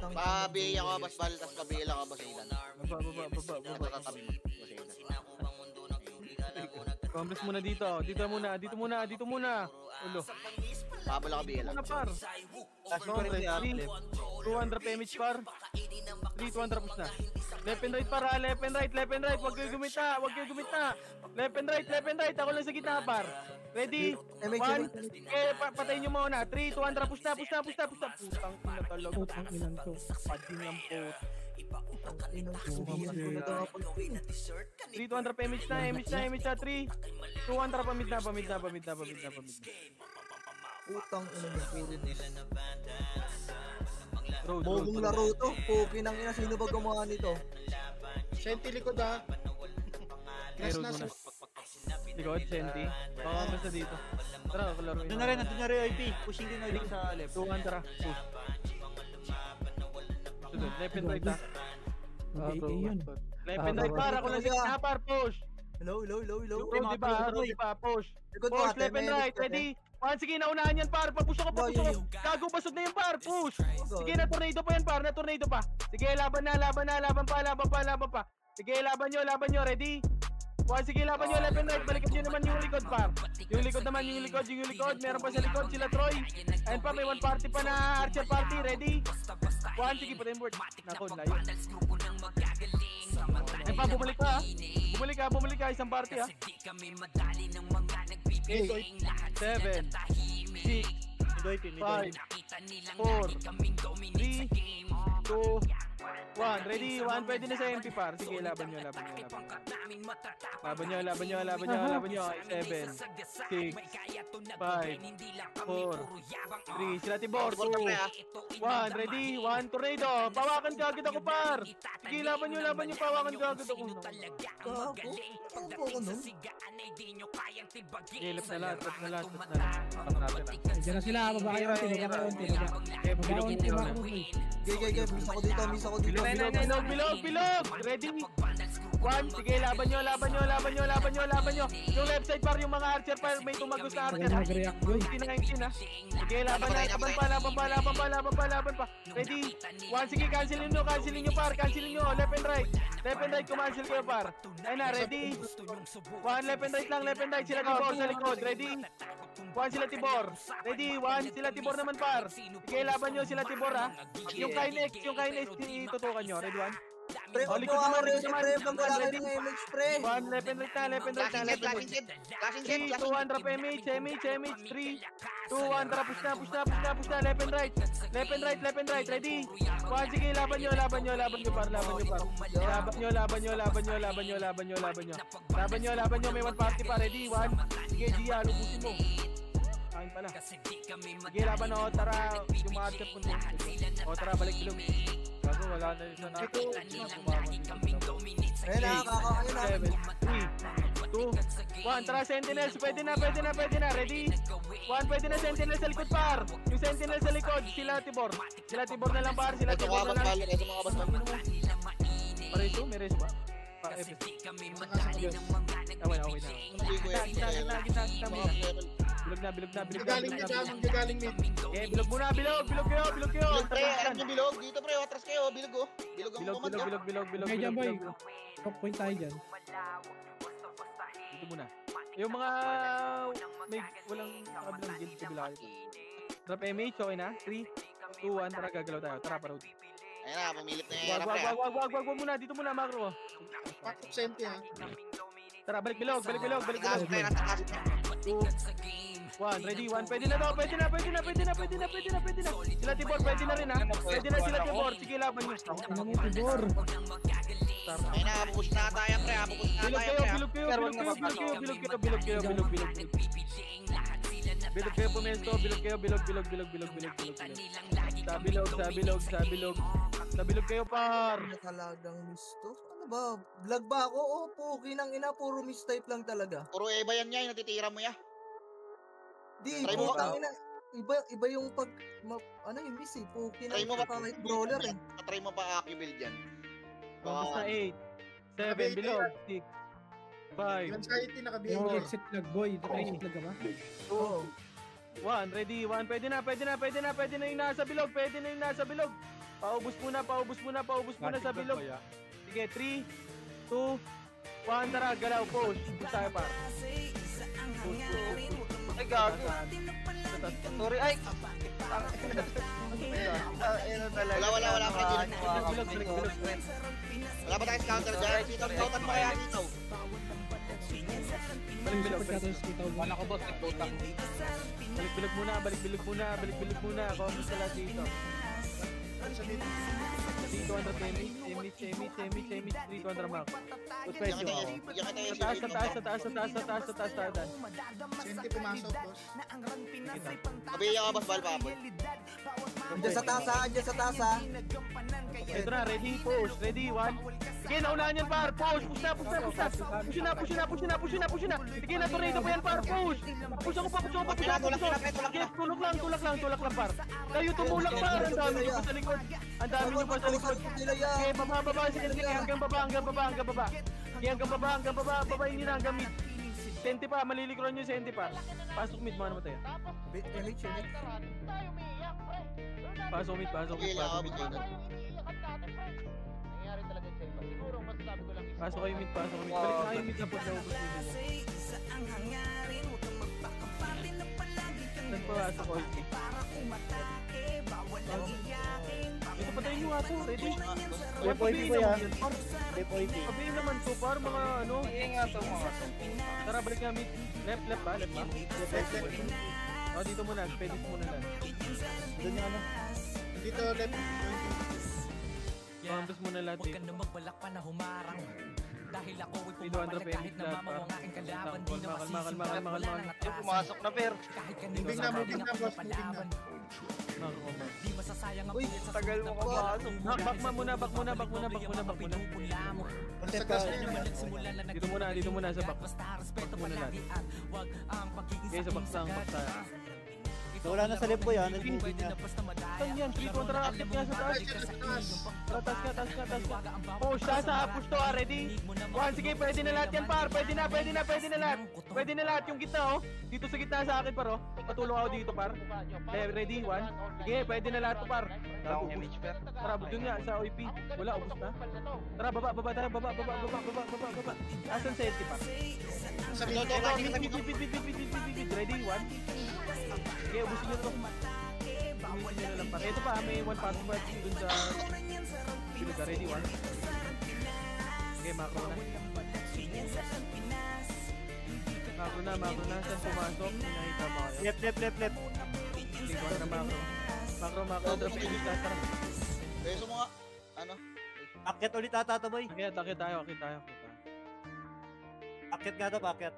Pa-BA ako kabas bal, tas pa-BA lang kabas ilan. Baba. Tatabi mo. Compress muna dito. Dito muna. Ulo. Pabala ka BA lang. Muna, par. Asing ko rin siya. 200 PMH, par. 3, 200 push na. Left and right, par. Left and right. Huwag kayo gumita. Left and right. Ako lang sa gitna, par. Ready? 1. Patayin nyo muna. 3, 200 push na. Putang ina talaga. Putang ilan to. Pading ang put. 3, 200 PMH na. 3. 200 pamid na. Putang ina ng Road. Bogong laro to. Puki nang ina. Sino ba gumawa nito? Senti likod ha. Road muna. Likod, Senti. Basta dito. Tara, kalaro yun. Nandun na rin IP. Pushing din na rin sa left. 200, push. Sunod, left and right ha. Yun. Left and right, par. Ako lang sa gitna, par. Push. Hello. Road, diba? Push. Likod Push, mo, left and right. Ready? Sige, naunahan yan, par. Papush ako. Gago, basod na yan, par. Push. Sige, na-tornado pa yan, par. Sige, laban pa. Sige, laban nyo. Ready? Sige, laban nyo, left and right. Balikan nyo naman yung likod, par. Yung likod. Meron pa sa likod, sila Troy. Ayun pa, may one party pa na Archer party. Ready? Sige, patayin board. Nako, layo. Ayun pa, bumalik ka. Isang party, ha. 8, 7, 6, 5, 4, 3, 2, 1. 1, ready, 1, pwede na sa MP par. Sige, laban nyo. Laban nyo. 7, 6, 5, 4, 3, sila Tibor, 2, 1, ready, 1, tornado. Pawakan ka agad ako par. Sige, laban nyo, pawakan ka agad ako. Ano po ako nun? Sige, left na lahat. Diyan na sila, baba kayo konti, baba. Baba konti, baba konti. Gay, miss ako dito. Bilog. Ready? 1, sige, laban nyo. Yung left side par, yung mga archer par, may tumagos na archer. Magaling mag-react, boy. 19 ha. Sige, laban pa. Ready? 1, sige, cancelin nyo par, left and right, kumancel kayo par. Ayun na, ready? 1, left and right, sila Tibor sa likod, ready? 1, sila Tibor, ready? 1, sila Tibor naman par. Sige, laban nyo sila Tibor ha. Yung Kinex, itutukan nyo, ready 1? Pre, Oh, kung likod ako naman, ready, likod naman, pre, likod pag naman, wala ready? kayong image, pre. 1, left and right na. Flashing set. 3, 2, 1, drop MH, 3, 2, 1, tara, push na, left and right, ready? 1, sige, laban nyo par. Laban nyo, may 1 party pa, ready? 1, sige, Gia, lubusin mo. Kain pala. Sige, laban o, tara, yung mga archer punto. O, tara, balik bilog. Bago, wala na yun na ako. Ayun na, kakakain na. 7, 3, 2, 1, tara, sentinels, pwede na, ready? 1, pwede na sentinels sa likod par. Yung sentinels sa likod, sila Tibor na lang par, Ito mga basbal. Para ito, may res ba? Para FS. Okay na. Bilog na. Gagaling mid. Okay, bilog muna, bilog kayo. Pre, alam nyo bilog. Dito pre, atras kayo. Bilog oh. Bilog ang command. Bilog. Okay dyan, boy. Top point tayo dyan. Dito muna. Yung mga may walang kabilang guild kabila ito. Drop MH, okay na? 3, 2, 1, tara, gagalaw tayo. Tara, parod. Ayun na, pumilip na yung pre. Wag muna, dito muna, macro. Paktok senti ha. Tara, balik bilog. Nasa taas. 2, 1, ready, 1, pwede na to, pwede na. Sila Tibor, pwede na rin ha. Pwede na sila Tibor, sige, laban nyo. Ano mo, Tibor? Ayun na, pupush na tayo pre. Bilog kayo pumesto, bilog kayo. Sa bilog kayo par. Ano talagang miss to? Ano ba? Vlog ba ako? O, puki ng ina, puro miss type lang talaga. Puro Eva yan niya, yung natitira mo ya. Di, Try mo putang ina. Iba yung pag, yung miss eh. Puki Try ng mo ba? kahit brawler eh. Try mo pa Q-build yan. Basta 8, 7, bilog, 6, 5, Anxiety Yung naka-BM. exit lag, boy. Naka-exit lag ka ba? 2, 1, ready, 1, pwede na yung nasa bilog, Paubos muna sa bilog. Sige, 3, 2, 1, tara, galaw, push tayo par. Ay, gago. Sorry, ay. Wala pre. Bilog. Wala ba tayong counter dyan? Sitaw-tawtan mo kaya sitaw. Balik bilog. Wala ko boss, nagputang. Balik bilog muna. Comment sila dito. Dito 100 MH, 300 mark. Presyo ako. Sa taas. Senti pumasok boss. Kabiya ka basbal pa po. Andiyan sa taas ha. Ito na, ready, push, ready, 1. Sige, naunahan yan par, push na. Sige, na tornado pa yan par, push. Push ako pa. Sige, tulak lang par. Kayo tumulak par, ang dami nyo pa sa likod. Sige, baba, sige, hanggang baba. Sige, hanggang baba, babayin nyo na hanggang mid. Senti pa, malilikuran nyo senti pa. Pasok mid, mga naman tayo. MH. Pasok mid. Pasok kayo mid. Balik na kayo mid na po sa ubos mid. Saan pa pasok ko? Ito patayin nyo nga to, ready? Depoy ko yan. Depoy ko. Sabihin naman to, par mga ano. Tara, balik nga mid. Left ba? Left. O, dito muna, pedis muna lang. Doon yung ano. Dito left. Pambas muna lahat Huwag ka dito. na magbalak pa na humarang. Dahil ako ay Dito, Andra, pumapala kahit Pemix, na lahat, mamaw ang par. aking kalaban. Kalma, Di na kalma, kalma, masisimulan, kalma, wala kalma. nang Yung atrasan. pumasok na, Per. Kahit kanino Moving na, sa moving akin na, ako boss, moving na. napalaban. Nako, man. Di masasayang ang Uy, pulit sa tagal sulit mo na ka pagkakas. pasok. Back muna, back muna, back muna, back muna, back muna. Pinupula mo. Sa gas na Alam yun. naman nagsimula na Dito muna, dito muna sa back. Basta respeto Back muna palagi at wag ang pagiging Okay, sa back lang, back tayo. Wala na sa left boy, nag-moving Pwede na. na basta madaya. Saan yan? 3 kontra active nga sa taas. Tara, taas ka, taas ka, taas ka. Push, taas ha, push to ha, ready? One, sige, pwede na lahat yan, par. Pwede na lahat. Pwede na lahat yung gitna, oh. Dito sa gitna sa akin, par, oh. Patulong ako dito, par. Ready? One. Sige, pwede na lahat to, par. Tara, push. Tara, dun nga, sa OIP. Wala, ubus na. Tara, baba, tara, baba. Asan sa LT, par? Sa Ito, video. bit. Ready? One. Sige, ubusin nyo to. Ubusin nyo na lang, par. Ito pa, may one pass dun sa... Sino ka? Ready? One. Okay, macro na. Macro na. Saan pumasok? Nakita mo kayo? Left. Sige, kontra macro. Macro. Drop yung list lahat. Tara. Beso mo nga. Ano? Akyat ulit ata to boy. Akit tayo. Akyat nga to, akyat.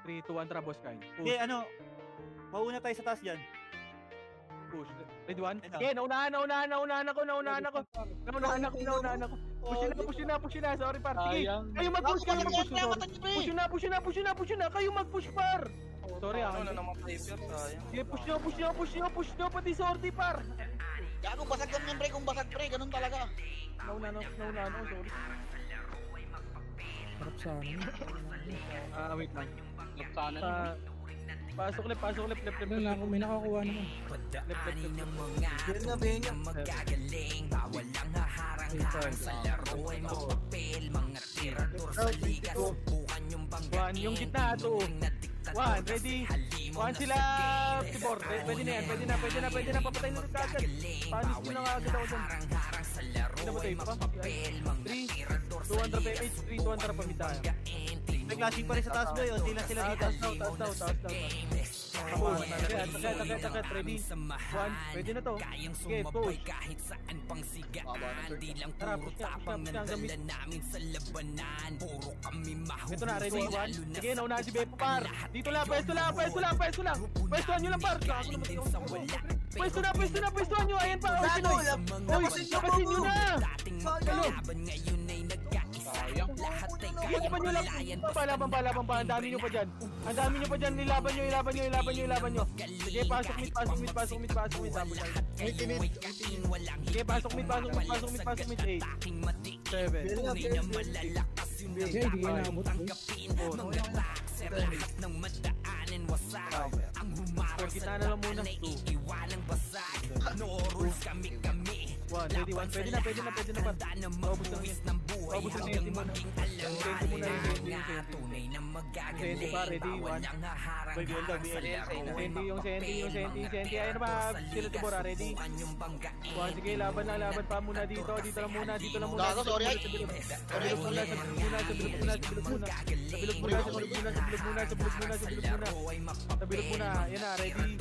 3, 2, 1, tara, boss kain. Hindi, ano, mauna tayo sa taas dyan. Push. Ready? One. Ito. Okay, naunahan ako. Push na. Sorry, par. Sige, kayo mag-push. Push na. Kayo mag-push, par. Sorry, ako na naman tayo, sayang. Sige, push nyo. Pati sorty, par. Gago, basag kang membre kung basag pre. Ganun talaga. Nauna ako, sorry. Harap sa amin. Wait lang. Pasok left. Doon lang ako, may nakakuha naman. Padaanin ng mga Yan na, tunay na magagaling. Bawal ang haharang-harang sa laro ay mapapel. Mga tirador sa liga, subukan yung banggain. One, yung gitna, two. One, ready? One sila, Tibor. Pwede na yan. Pwede na. Papatay na rin kagad. Panis nyo na kagad ako dyan. Harang-harang sa laro Namatay ay pa? mapapel. Mga 3, tirador sa 200 liga, PH, 3, 200 pamit tayo. May clashing pa rin sa taas boy, o sila dito. Taas daw. Takot. Ready? One, pwede na to. Kayang Okay, sumabay push. kahit saan pang sigaan. Di lang Tara, puro push na, tapang push na, ng gamit. dala namin sa labanan. Puro kami mahusay. Ito na, ready? One. Lalo na Sige, sa nauna si Beppo, par. Dito lang, pwesto lang. Pwestuhan nyo lang, par. Galing din sa wala. Pwestuhan nyo. Ayan pa. Oy, Pinoy. Labasin nyo na. Dating magkalaban ngayon ay nagkaisa. Lahat ay Laban nyo lang. Palaban pa. Ang dami nyo pa dyan. Nilaban nyo. Sige, pasok mid. Double lang. Sige, pasok mid. 8, 7. Tunay na malalakas yun ang Sige, hindi ka naabot, boy. tanggapin. Mga boxer lahat ng madaanin wasag. Ang humarang Kita sa na lang muna. daan ay iiwalang basag. No rules kami. One, ready? One. Pwede na, par. Handa na Paubos lang magbuwis yan. ng buhay Paubos lang hanggang yan, Timon. maging alaman. Senti muna yung senti. Nga tunay na magagaling. Senti pa, ready? Bawal One. ang haharang Boy, ganda, harang sa laro ay Senti, yung senti. mapapel. Ayun na ba? Sila Tibor, ready? Subukan yung banggain. One, sige, laban pa muna dito. Dito lang muna. Gago, sorry ay. Sa bilog muna. Sa bilog muna. Yan na, ready?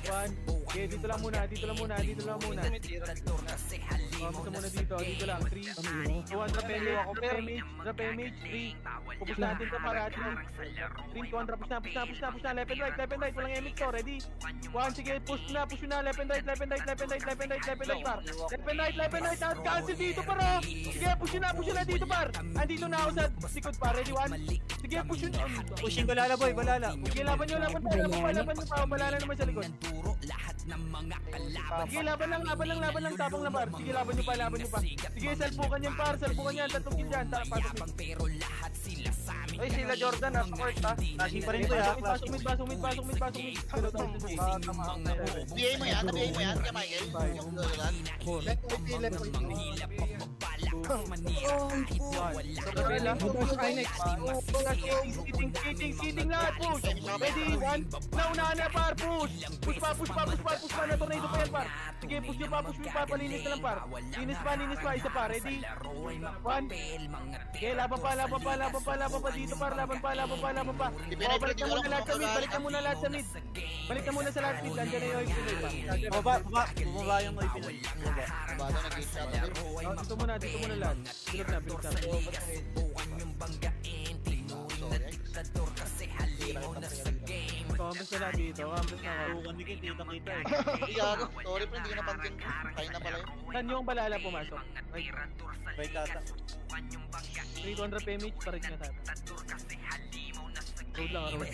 One. Okay, dito lang muna. Gusto muna dito lang. 3, 2, 1, drop image. 3. Pupus natin ito para atin. 3, 2, 1, push na. Left and right. Walang image to. Ready? 1, sige, push na. Left and right, par. Left and right. Cancel dito, par. Sige, push na dito, par. Andito na ako sa likod, par. Ready? 1. Sige, push na. Pushing ko balala. Sige, laban nyo pa. Malala naman sa likod. Lahat ng mga kalaban. Sige, laban lang, tapang na, par. Sige, laban nyo pa. Sige, salpukan yan, par. Tatlong kill dyan. Yabang pero lahat sila sa amin. Ay, sila Jordan, nasa court ha. Clashing pa rin boy ha. Pasok mid. BA mo yan, kay Michael. Yung Jordan. Left OT. Manghilap, mapapala Push kayo next. Seating lahat, push. Ready, one. Naunahan na par, push. Push pa, na tornado pa yan par. Sige, push nyo pa, palinis na lang par. Linis pa, isa pa, ready. One. Okay, laban pa dito par, laban pa. Oh, balik na muna lahat sa mid. Balik na muna sa lahat mid, andyan na yung Pinoy pa. Bumaba yung may Pinoy. Bata nag-hit shot na rin. Oh, dito muna lahat. Bilog na. Compass na lahat dito, compass na ako. Kami kita eh. Hindi gago. Sorry pre, hindi ko napansin. Kain na pala yun. Saan yung balala pumasok? Right tata. 300 PMH, parik na tayo. Road lang, road.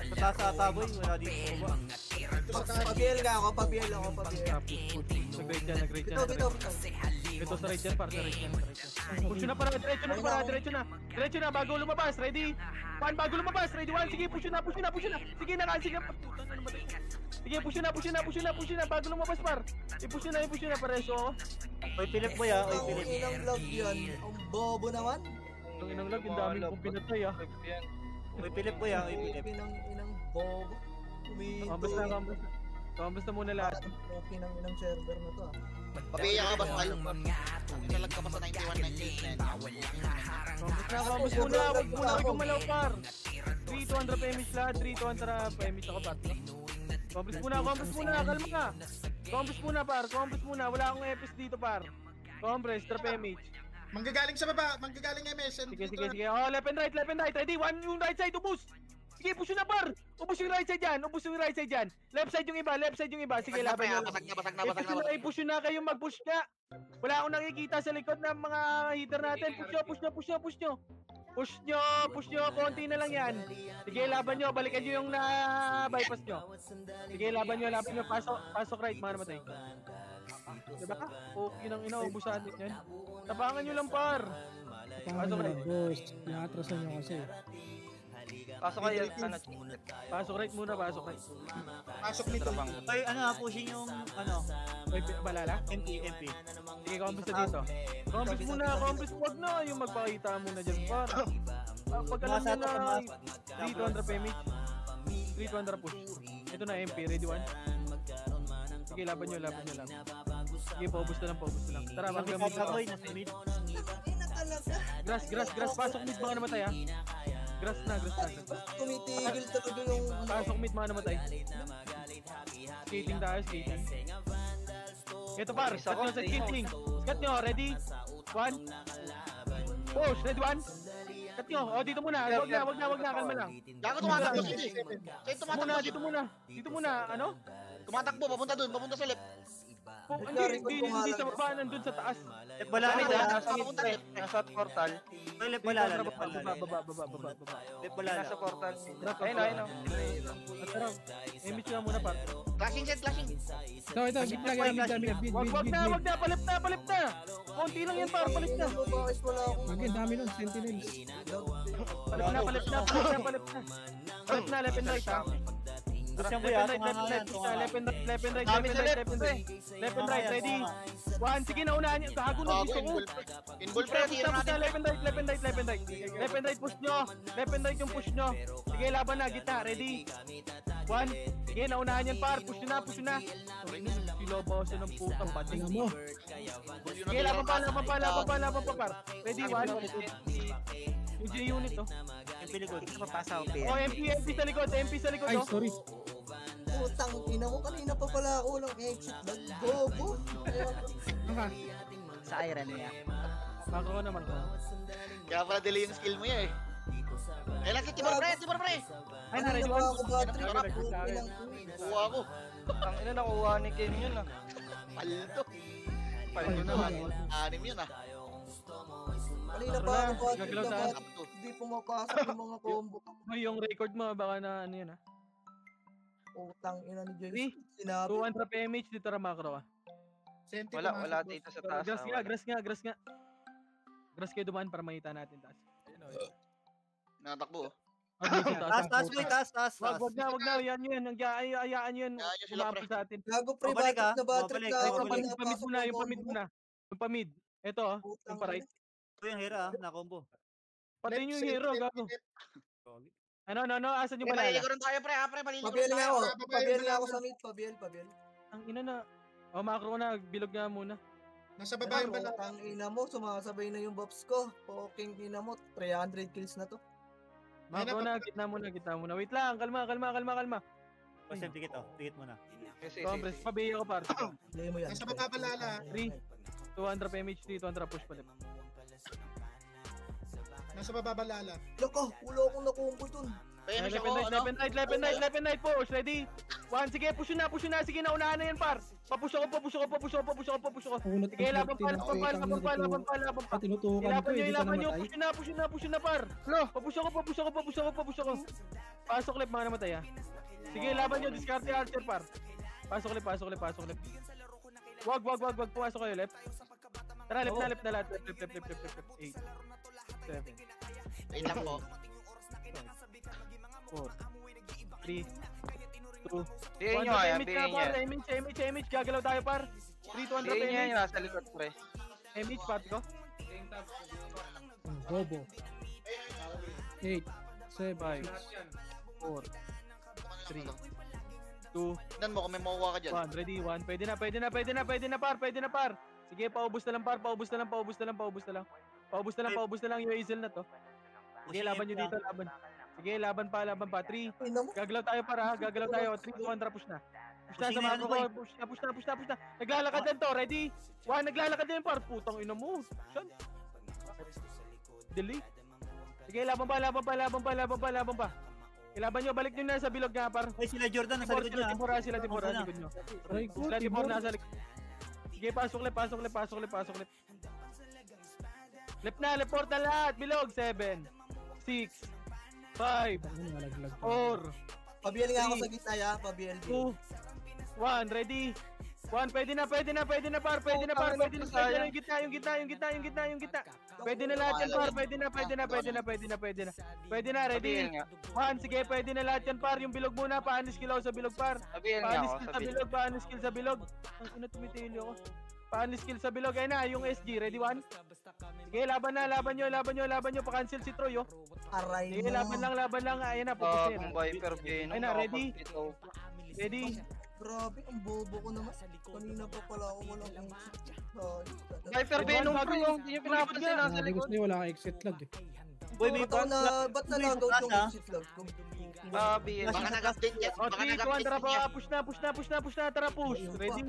Pataas sa taboy, wala dito ba? Pabiel ako. Nag-rate yan. Ito sa right yan, para sa right yan. Push na para, diretso na, bago lumabas, ready? One, bago lumabas, ready, one, sige, push na. Sige na, sige, push na, bago lumabas par. I-push na, pareso ako. Oy, Philip boy ah, oy, Ang Philip. inang vlog yan. Ang bobo naman. Ang inang lag, yung dami kong pinatay ah. Oy, Philip boy ah, oy, Philip. Inang bobo. Kambas na muna lahat. Inang server na to ah. Pabiya ka ba sa kayo? Nalag ka pa sa 91, 98 na Kambas muna, wag muna kayo gumalaw par. 3,200 PMH lahat, 3,200 PMH ako par. Kambas muna, kalma ka. Kambas muna, wala akong EPS dito par. Kambas, 3 PMH. Manggagaling sa baba, manggagaling MSN. Sige. Oh, left and right. Ready, one yung right side, ubus. Sige, push na par. Ubus yung right side dyan. Left side yung iba. Sige, laban nyo. Push na kayo, mag-push nga. Wala akong nakikita sa likod ng mga hitter natin. Push nyo. Konti na lang yan. Sige, laban nyo. Balikan nyo yung na-bypass nyo. Sige, laban nyo. Pasok right, mga namatay. Diba? Okay nang inaubusan din yan. Tabangan nyo lang par. Pasok right. Boss, pinatrasan nyo kasi. Pasok kayo, Pasok right muna. Pasok nito. Oy, pushing yung, May balala? MP. Sige, compass na dito. Compass wag na. Yung magpakita muna dyan par. Pag alam nyo na 3,200 PMH. 3,200 push. Ito na MP, ready one. Sige, laban nyo. Sige, paubos na lang. Tara, hanggang mid ako. Grass. Pasok mid mga namatay ha. Grass na. Tumitigil talaga yung... Pasok mid mga namatay. Skating tayo. Ito par, cut nyo sa skating. Cut nyo, ready? One. Push, ready one. Cut nyo, dito muna. Wag na, kalma lang. Gago tumatakbo siya eh. Siya tumatakbo. Dito muna, ano? Tumatakbo, papunta sa left. Hindi sa baba, nandun sa taas. Wala Sa na mid, nasa papunta left. nasa portal. Oy, left wala. Baba. Left wala. Nasa portal. Ayun. Tara, image nga muna par. Flashing. Ito, mid. Wag na, palit na. Konti lang yan par, palit na. Bakit wala akong... Again, dami nun, sentinels. Palit na. Palit na, left and right ha. Push yan kuya, Left and right, ready? One, sige, naunahan nyo. Gago na gusto ko. Involve pre, Left and right, push nyo. Left and right yung push nyo. Sige, laban na, gitna, ready? One, sige, naunahan yan par, push nyo na. Silabasan ng putang pati. Tingnan mo. Sige, laban pa par. Ready, one. Yung J-unit to. MP likod. Papasa ako Oh, MP sa likod Ay, to. sorry. Putang ina mo, kanina pa pala ako lang exit. Bobo. sa iron niya. Baka ko naman to. Kaya pala delay yung skill mo yan eh. Kailan si Timor pre. Ay, na-ready one. Ako battery. Kuha ako. Ang ina nakuha ni Ken yun ah. Paldo naman. Anim yun ah. Kanina pa ako Gagalaw battery. tayo. Bakit hindi pumapasok yung mga combo. Yung record mo, baka na ano yun ha. Putang ina ni James. Three, Sinabi. 200 PMH dito ra macro ah. Wala dito sa Grass nga. Grass kayo dumaan para makita natin taas. Nakatakbo oh. Taas. Wag na, yan yun. Hayaan yun. Hayaan nyo sila, Umapos pre. sa atin. Gago pre, Babalik, batrip na ah. batrip Babalik, na ako. babalik. Yung pamid muna, yung pamid muna. Yung pamid. Ito, Putang yung pa-right. Ito yung hera, na-combo. Pati yung hero, gago. Ano, asan yung Pre, balala? maliliguran tayo, pre, ha, pre, maliliguran Pabiel nga tayo. ako. Pabiel nga ako sa mid. Pabiel. Ang ina na. O, macro na. Bilog nga muna. Nasa baba yung bala. Ang ina mo, sumasabay na yung buffs ko. Poking ina mo, 300 kills na to. Macro na, gitna muna. Wait lang, kalma. Pasem, tikit mo na. Compress, pabiya ko par. Hindi mo yan. Nasa baba balala. 3, 200 PMH, 200 push pala. Nasa baba balala. Loko, wala akong nakumbo dun. Kaya na siya Left and right, push, ready? 1, sige, push na, sige, naunahan na yan par. Papush ako. Unot Sige, laban pa. Tinutukan ko eh, di ka Ilaban nyo, namatay. push na par. Papush ako. Pasok left, mga namatay ah. Sige, laban nyo, discarte archer par. Pasok left. Wag, pumasok kayo left. Tara, left na lahat. Left. 8, 7, Wait lang po. 4, 3, 2, Diyan nyo kaya, diyan niya. MH, gagalaw tayo par. 3, 200 Diyan niya MH. yung nasa likod, pre. MH, pati ko. Bobo. 8, 7, 5, 4, 3, 2, Tignan mo kung may makuha ka dyan. 1, ready, 1. Pwede na par. Sige, paubos na lang par, paubos na lang yung Hazel na to. Sige, laban nyo dito, laban. Sige, laban pa. 3, gagalaw tayo para, 3, 200 push na. Push na sa mga ko, push na. Naglalakad din to, ready? 1, naglalakad din par, putang ina mo. Saan? Delay. Sige, laban pa. Ilaban nyo, balik nyo na sa bilog nga par. Ay, sila Jordan, nasa likod niya. Sila Tibora, likod nyo. Sila Tibora, nasa likod. Sige, pasok left. Left na, left portal lahat. Bilog, 7, 6, 5, 4, Pabiel nga ako sa gitna ya, Pabiel. 2, 1, ready? 1, pwede na par. Yung gitna. Pwede na lahat yan par, pwede na, ready? 1, sige, pwede na lahat yan par. Yung bilog muna, paanis kilaw sa bilog par. Paanis kill sa bilog. Ang ina, tumitili ako. Paanis kill sa bilog, ayun na, yung SG, ready 1? Sige, laban nyo, pa-cancel si Troy, oh. Aray Sige, mo. laban lang, ayun na, pupusin. Kung Viper Venom, Ayun na, ready? Ready? Grabe, ang bobo ko naman. Kanina pa pala ako walang Viper Venom, pre, yung pinapansin nasa Gusto likod. niya wala kang exit lag eh. Boy, may ba't nalagaw yung exit log ko? BN. Baka nag-update yan. O, 3, 2, 1, tara pa, push na, tara, push. Ready?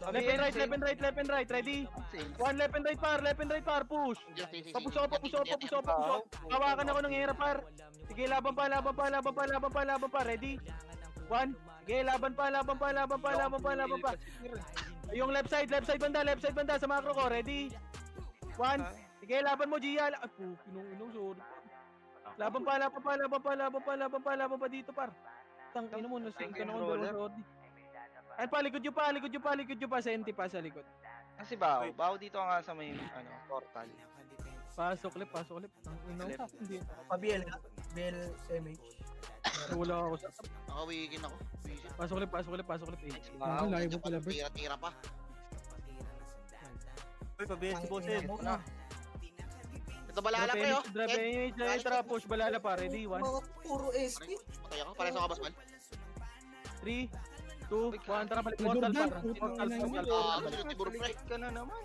Left and right, ready? 1, left and right par, push. Papush ako. Hawakan ako ng hera par. Sige, laban pa, ready? 1, sige, laban pa. Yung left side banda sa macro ko, ready? 1, sige, laban mo, Gia. Ay, pinong, sorry. Laban pa dito par. Tangina mo, nasing ka naman dalawang sorry. Ay, likod nyo pa, senti pa sa likod. Kasi Bao dito nga sa may, portal. Pasok lip. Tangina mo, hindi. Pabiel MH. Wala ako sa... Nakawigin ako. Pasok lip. Ang live mo pala bro. Tira pa. Boy, pabihin si Bosem. Ito balala pre, oh. Tara, push, balala pa, ready? 1, Mga puro SP. Patay ako, pares ako kabasman. 3, 2, 1, tara, balik portal par. Tibor pre. Ka na naman.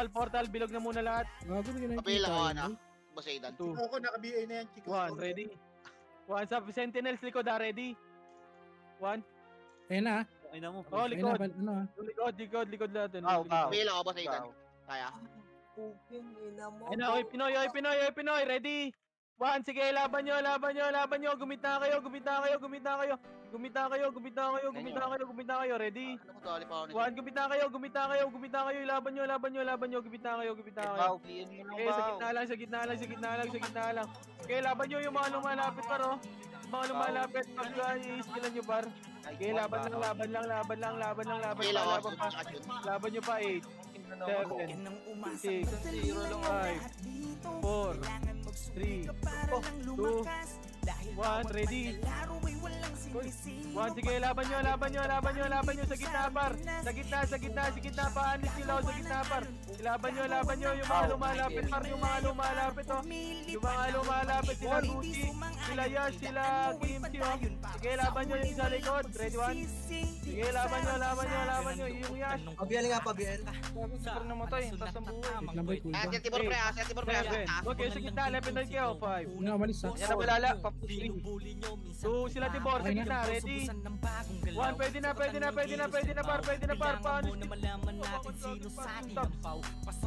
Portal, bilog na muna lahat. Gago na ginagawa. Pabiel ako, anak. Bosaidan. 2, Ako, naka-BA na yan, chicos. 1, ready? 1, sa Sentinels likod ha, ready? 1, Ayun na. Ay na mo. oh, Ayun likod. na. Likod lahat. Pabiel ako, Bosaidan. Kaya. Puking ina mo. Ayun na, oy, Pinoy, ready? 1, sige, laban nyo. Gumit na kayo, ready? Ano mo dali pa ako nito? 1, gumit na kayo, laban nyo, gumit na kayo. Bao, BN mo lang, Okay, sa Bao. gitna lang. Okay, laban nyo yung mga lumalapit par, oh. Mga lumalapit, pag-i-skillan nyo par. Okay, laban lang. Laban nyo pa, 8, 7, 6, 5, 4, 3, 2, One, ready. One, sige, laban nyo. Sa gitna, par. Sa gitna, paanis nyo sa gitna, par. Laban nyo, yung mga lumalapit, par. Yung mga lumalapit, oh. Yung mga lumalapit, sila Gucci, sila Yash, sila Kimchi, oh. Sige, laban nyo yung sa likod. Ready, one. Sige, laban nyo, yung Yash. Pabiel nga, pabiel. Super namatay. Tapos ang buhay. Ayan, Tibor pre, Tibor pre. Okay, sa gitna, left and right kayo, 5. Nga, malis ha. Yan na balala. 2, sila Tibor, sa gitna, ready. 1, pwede na, par. Paano? Stop.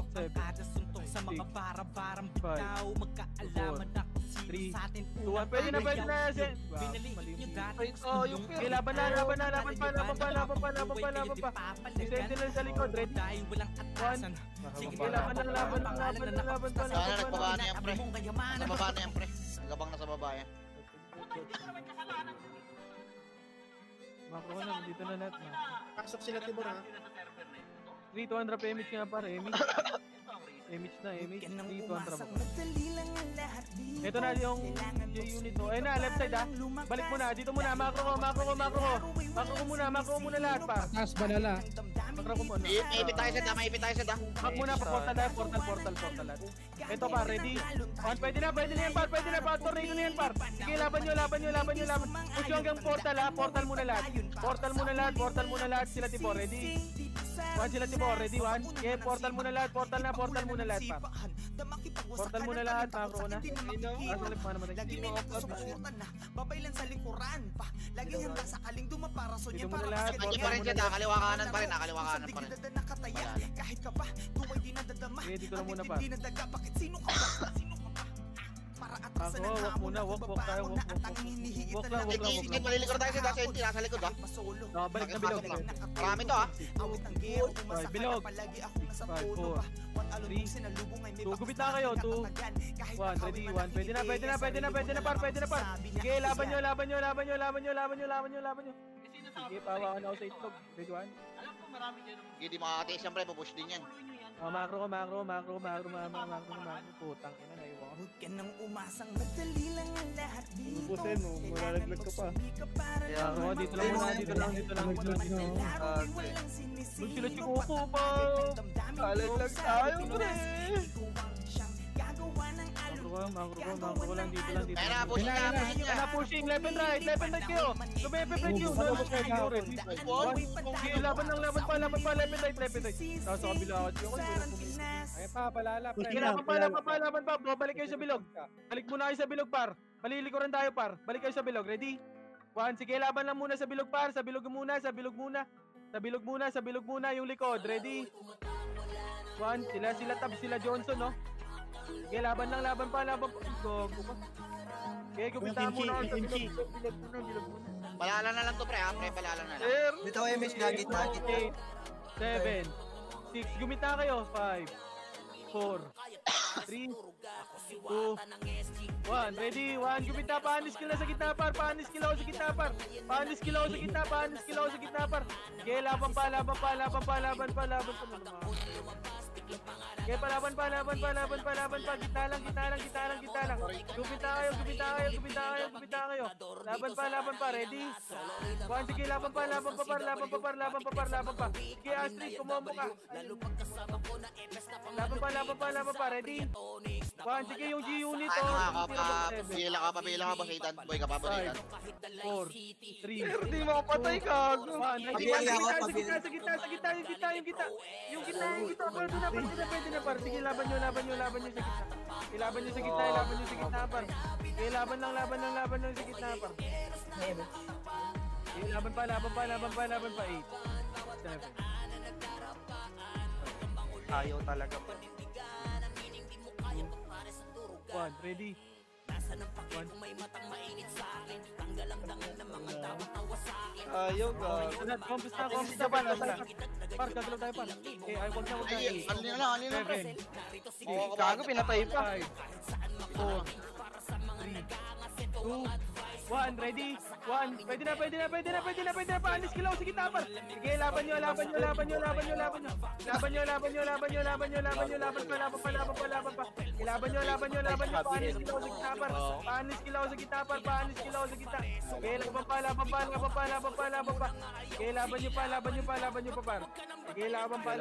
7, 6, 5, 4, 3, 2, 1, pwede na. Oh, yung Okay, laban pa. Sentinel sa likod, ready. 1. Sige, laban pa. Sana nagbaba na yan, pre. Nagabang na sa baba yan. Makro ko na, dito na lahat na. Pasok sila Tibor ha. 3, 200 PMH nga par, MH na, 3, 200 pa. Ito na yung J-unit mo. Ayun na, left side ha. Balik mo na, dito muna, makro ko. Makro ko muna lahat pa. Taas, balala. Makro ko muna. Maipit tayo sa da. Mak muna, portal lahat. Ito pa, ready? Pwede na yan par, tornado na yan par. Sige, laban nyo. Push nyo hanggang portal ha, portal muna lahat. Sila Tibor, ready? 1 sila Tibor, ready? 1. Okay, portal muna lahat pa. Portal muna lahat, makro na. Asalip pa naman. Babaylan sa likuran pa. Lagi handa sakaling dumaparason niya para Hindi pa rin siya, nakaliwa kanan pa rin. Kahit ka pa, tuway di nadadama. Ready ko na muna pa. Hindi nadaga, bakit sino ka pa? Para atrasan ang hamon na pagbabangon na at ang hinihigitan na Hindi, malilikod tayo sa da. Senti, nasa likod ha. Balik na bilog. Marami to ha. Awit ang gero, bilog. palagi ako nasa puno pa. 3, 2, gupit na kayo. 2, 1, ready? 1, pwede na par. Sige, laban nyo. Sige, pawakan ako sa itlog. Ready, 1. Hindi makakatiis yan pre, pupush din yan. Makro. Putang ina, naiwan ko. Huwag ka nang umasang madali lang ang lahat dito. Ubusin mo, malalaglag ka pa. Makro, dito lang. Doon sila si Coco pa. Kalaglag tayo, pre. Makro lang, dito lang. Kaya na, pushing na. Pushing, left and right kayo. Lumepe-break yun. Okay, laban pa, left and right. Tapos sa kabila ako. Ay pa, palala. Sige, laban pa. Balik kayo sa bilog. Balik muna kayo sa bilog, par. Malilikuran tayo, par. Balik kayo sa bilog, ready? 1, sige, laban lang muna sa bilog, par. Sa bilog muna yung likod, ready? 1, sila Tab, sila Johnson, no? Sige, laban pa. Gogo pa. Okay, gupitahan muna ako sa bilog muna. Palala na lang to pre ha, palala na lang. Dito kayo, Miss, gitna. 7, 6, gumita kayo. 5, 4, 3, 2, 1, ready? 1, gumita, panis kill sa gitna, par. Panis kill sa gitna, par. Sige, laban pa. Okay, palaban pa. Gitna lang. Gupita kayo. Laban pa. Ready? 1, sige, laban pa, par. Sige, Astrid, kumombo ka. Laban pa. Ready? 1, sige, yung G-unit, Ano nga ka pa, pila ka, basitan. Boy ka pa, basitan. 4, 3, Pero di makapatay ka. 1, ready? Yung gitna. Pwede na, par. Sige, laban nyo sa gitna. Ilaban nyo sa gitna, par. Sige, laban lang sa gitna, par. Sige, laban pa. 8, 7. Ayaw talaga po. 1, ready? 1. Ayaw ka. Kompis na pa. Par, gagalaw tayo, par. Okay, ay, wag na. Ay, alin na lang pre. 6, gago, pinatay pa. 5, 4, 3, 2, 1, ready? 1, pwede na. Paalis kilaw, sige tapar. Sige, laban nyo. Laban pa. Paalis kilaw, sige tapar. Sige, laban pa. Sige, laban nyo pa, par. Sige, laban pa,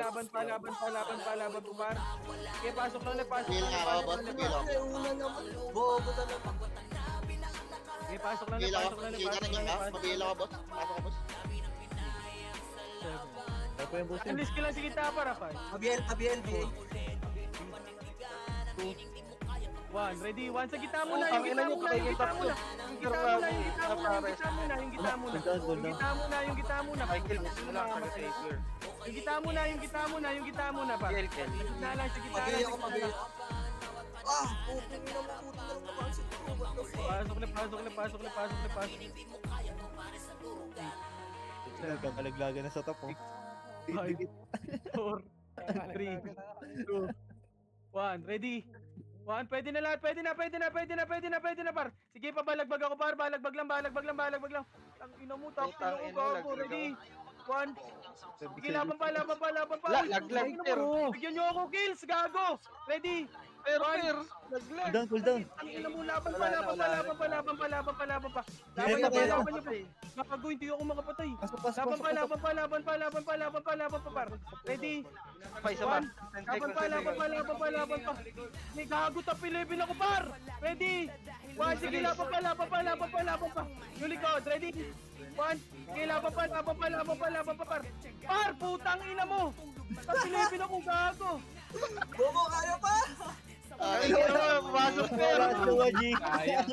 par. Sige, pasok na ulit. Feel nga ako, boss. Feel ako. Bobo talaga. Sige, pasok na Feel ako. ulit. Feel ka na yun, Mabihil ako, boss. Pasok ka, boss. Alis ka lang, sige tapar, pa. Pabiel, BA. 1, ready? 1, sa gitna muna, yung gitna muna. Yung gitna muna. Pa. Gitna lang, sa gitna lang. Putin na naman si Pasok na. Kakalaglagan na sa top, oh. 5, 4, 3, 2, 1, ready? 1, pwede na lahat, pwede na, par. Sige, pabalagbag ako, par. Balagbag lang. Ang ina mo, top, gago, ready? 1, sige, laban pa. Laglag, pero. Bigyan nyo ako kills, gago. Ready? Cool down. Ang ina mo, laban pa. Gago, hindi ako makapatay. Laban pa, par. Ready? Isa ba? 1, laban pa. May gago, top 11 ako, par. Ready? 1, sige, laban pa. Yung likod, ready? 1, sige, laban pa, par. Par, putang ina mo. Top 11 ako, gago. Bobo, kaya pa! Ay, pumasok pero. Kaya.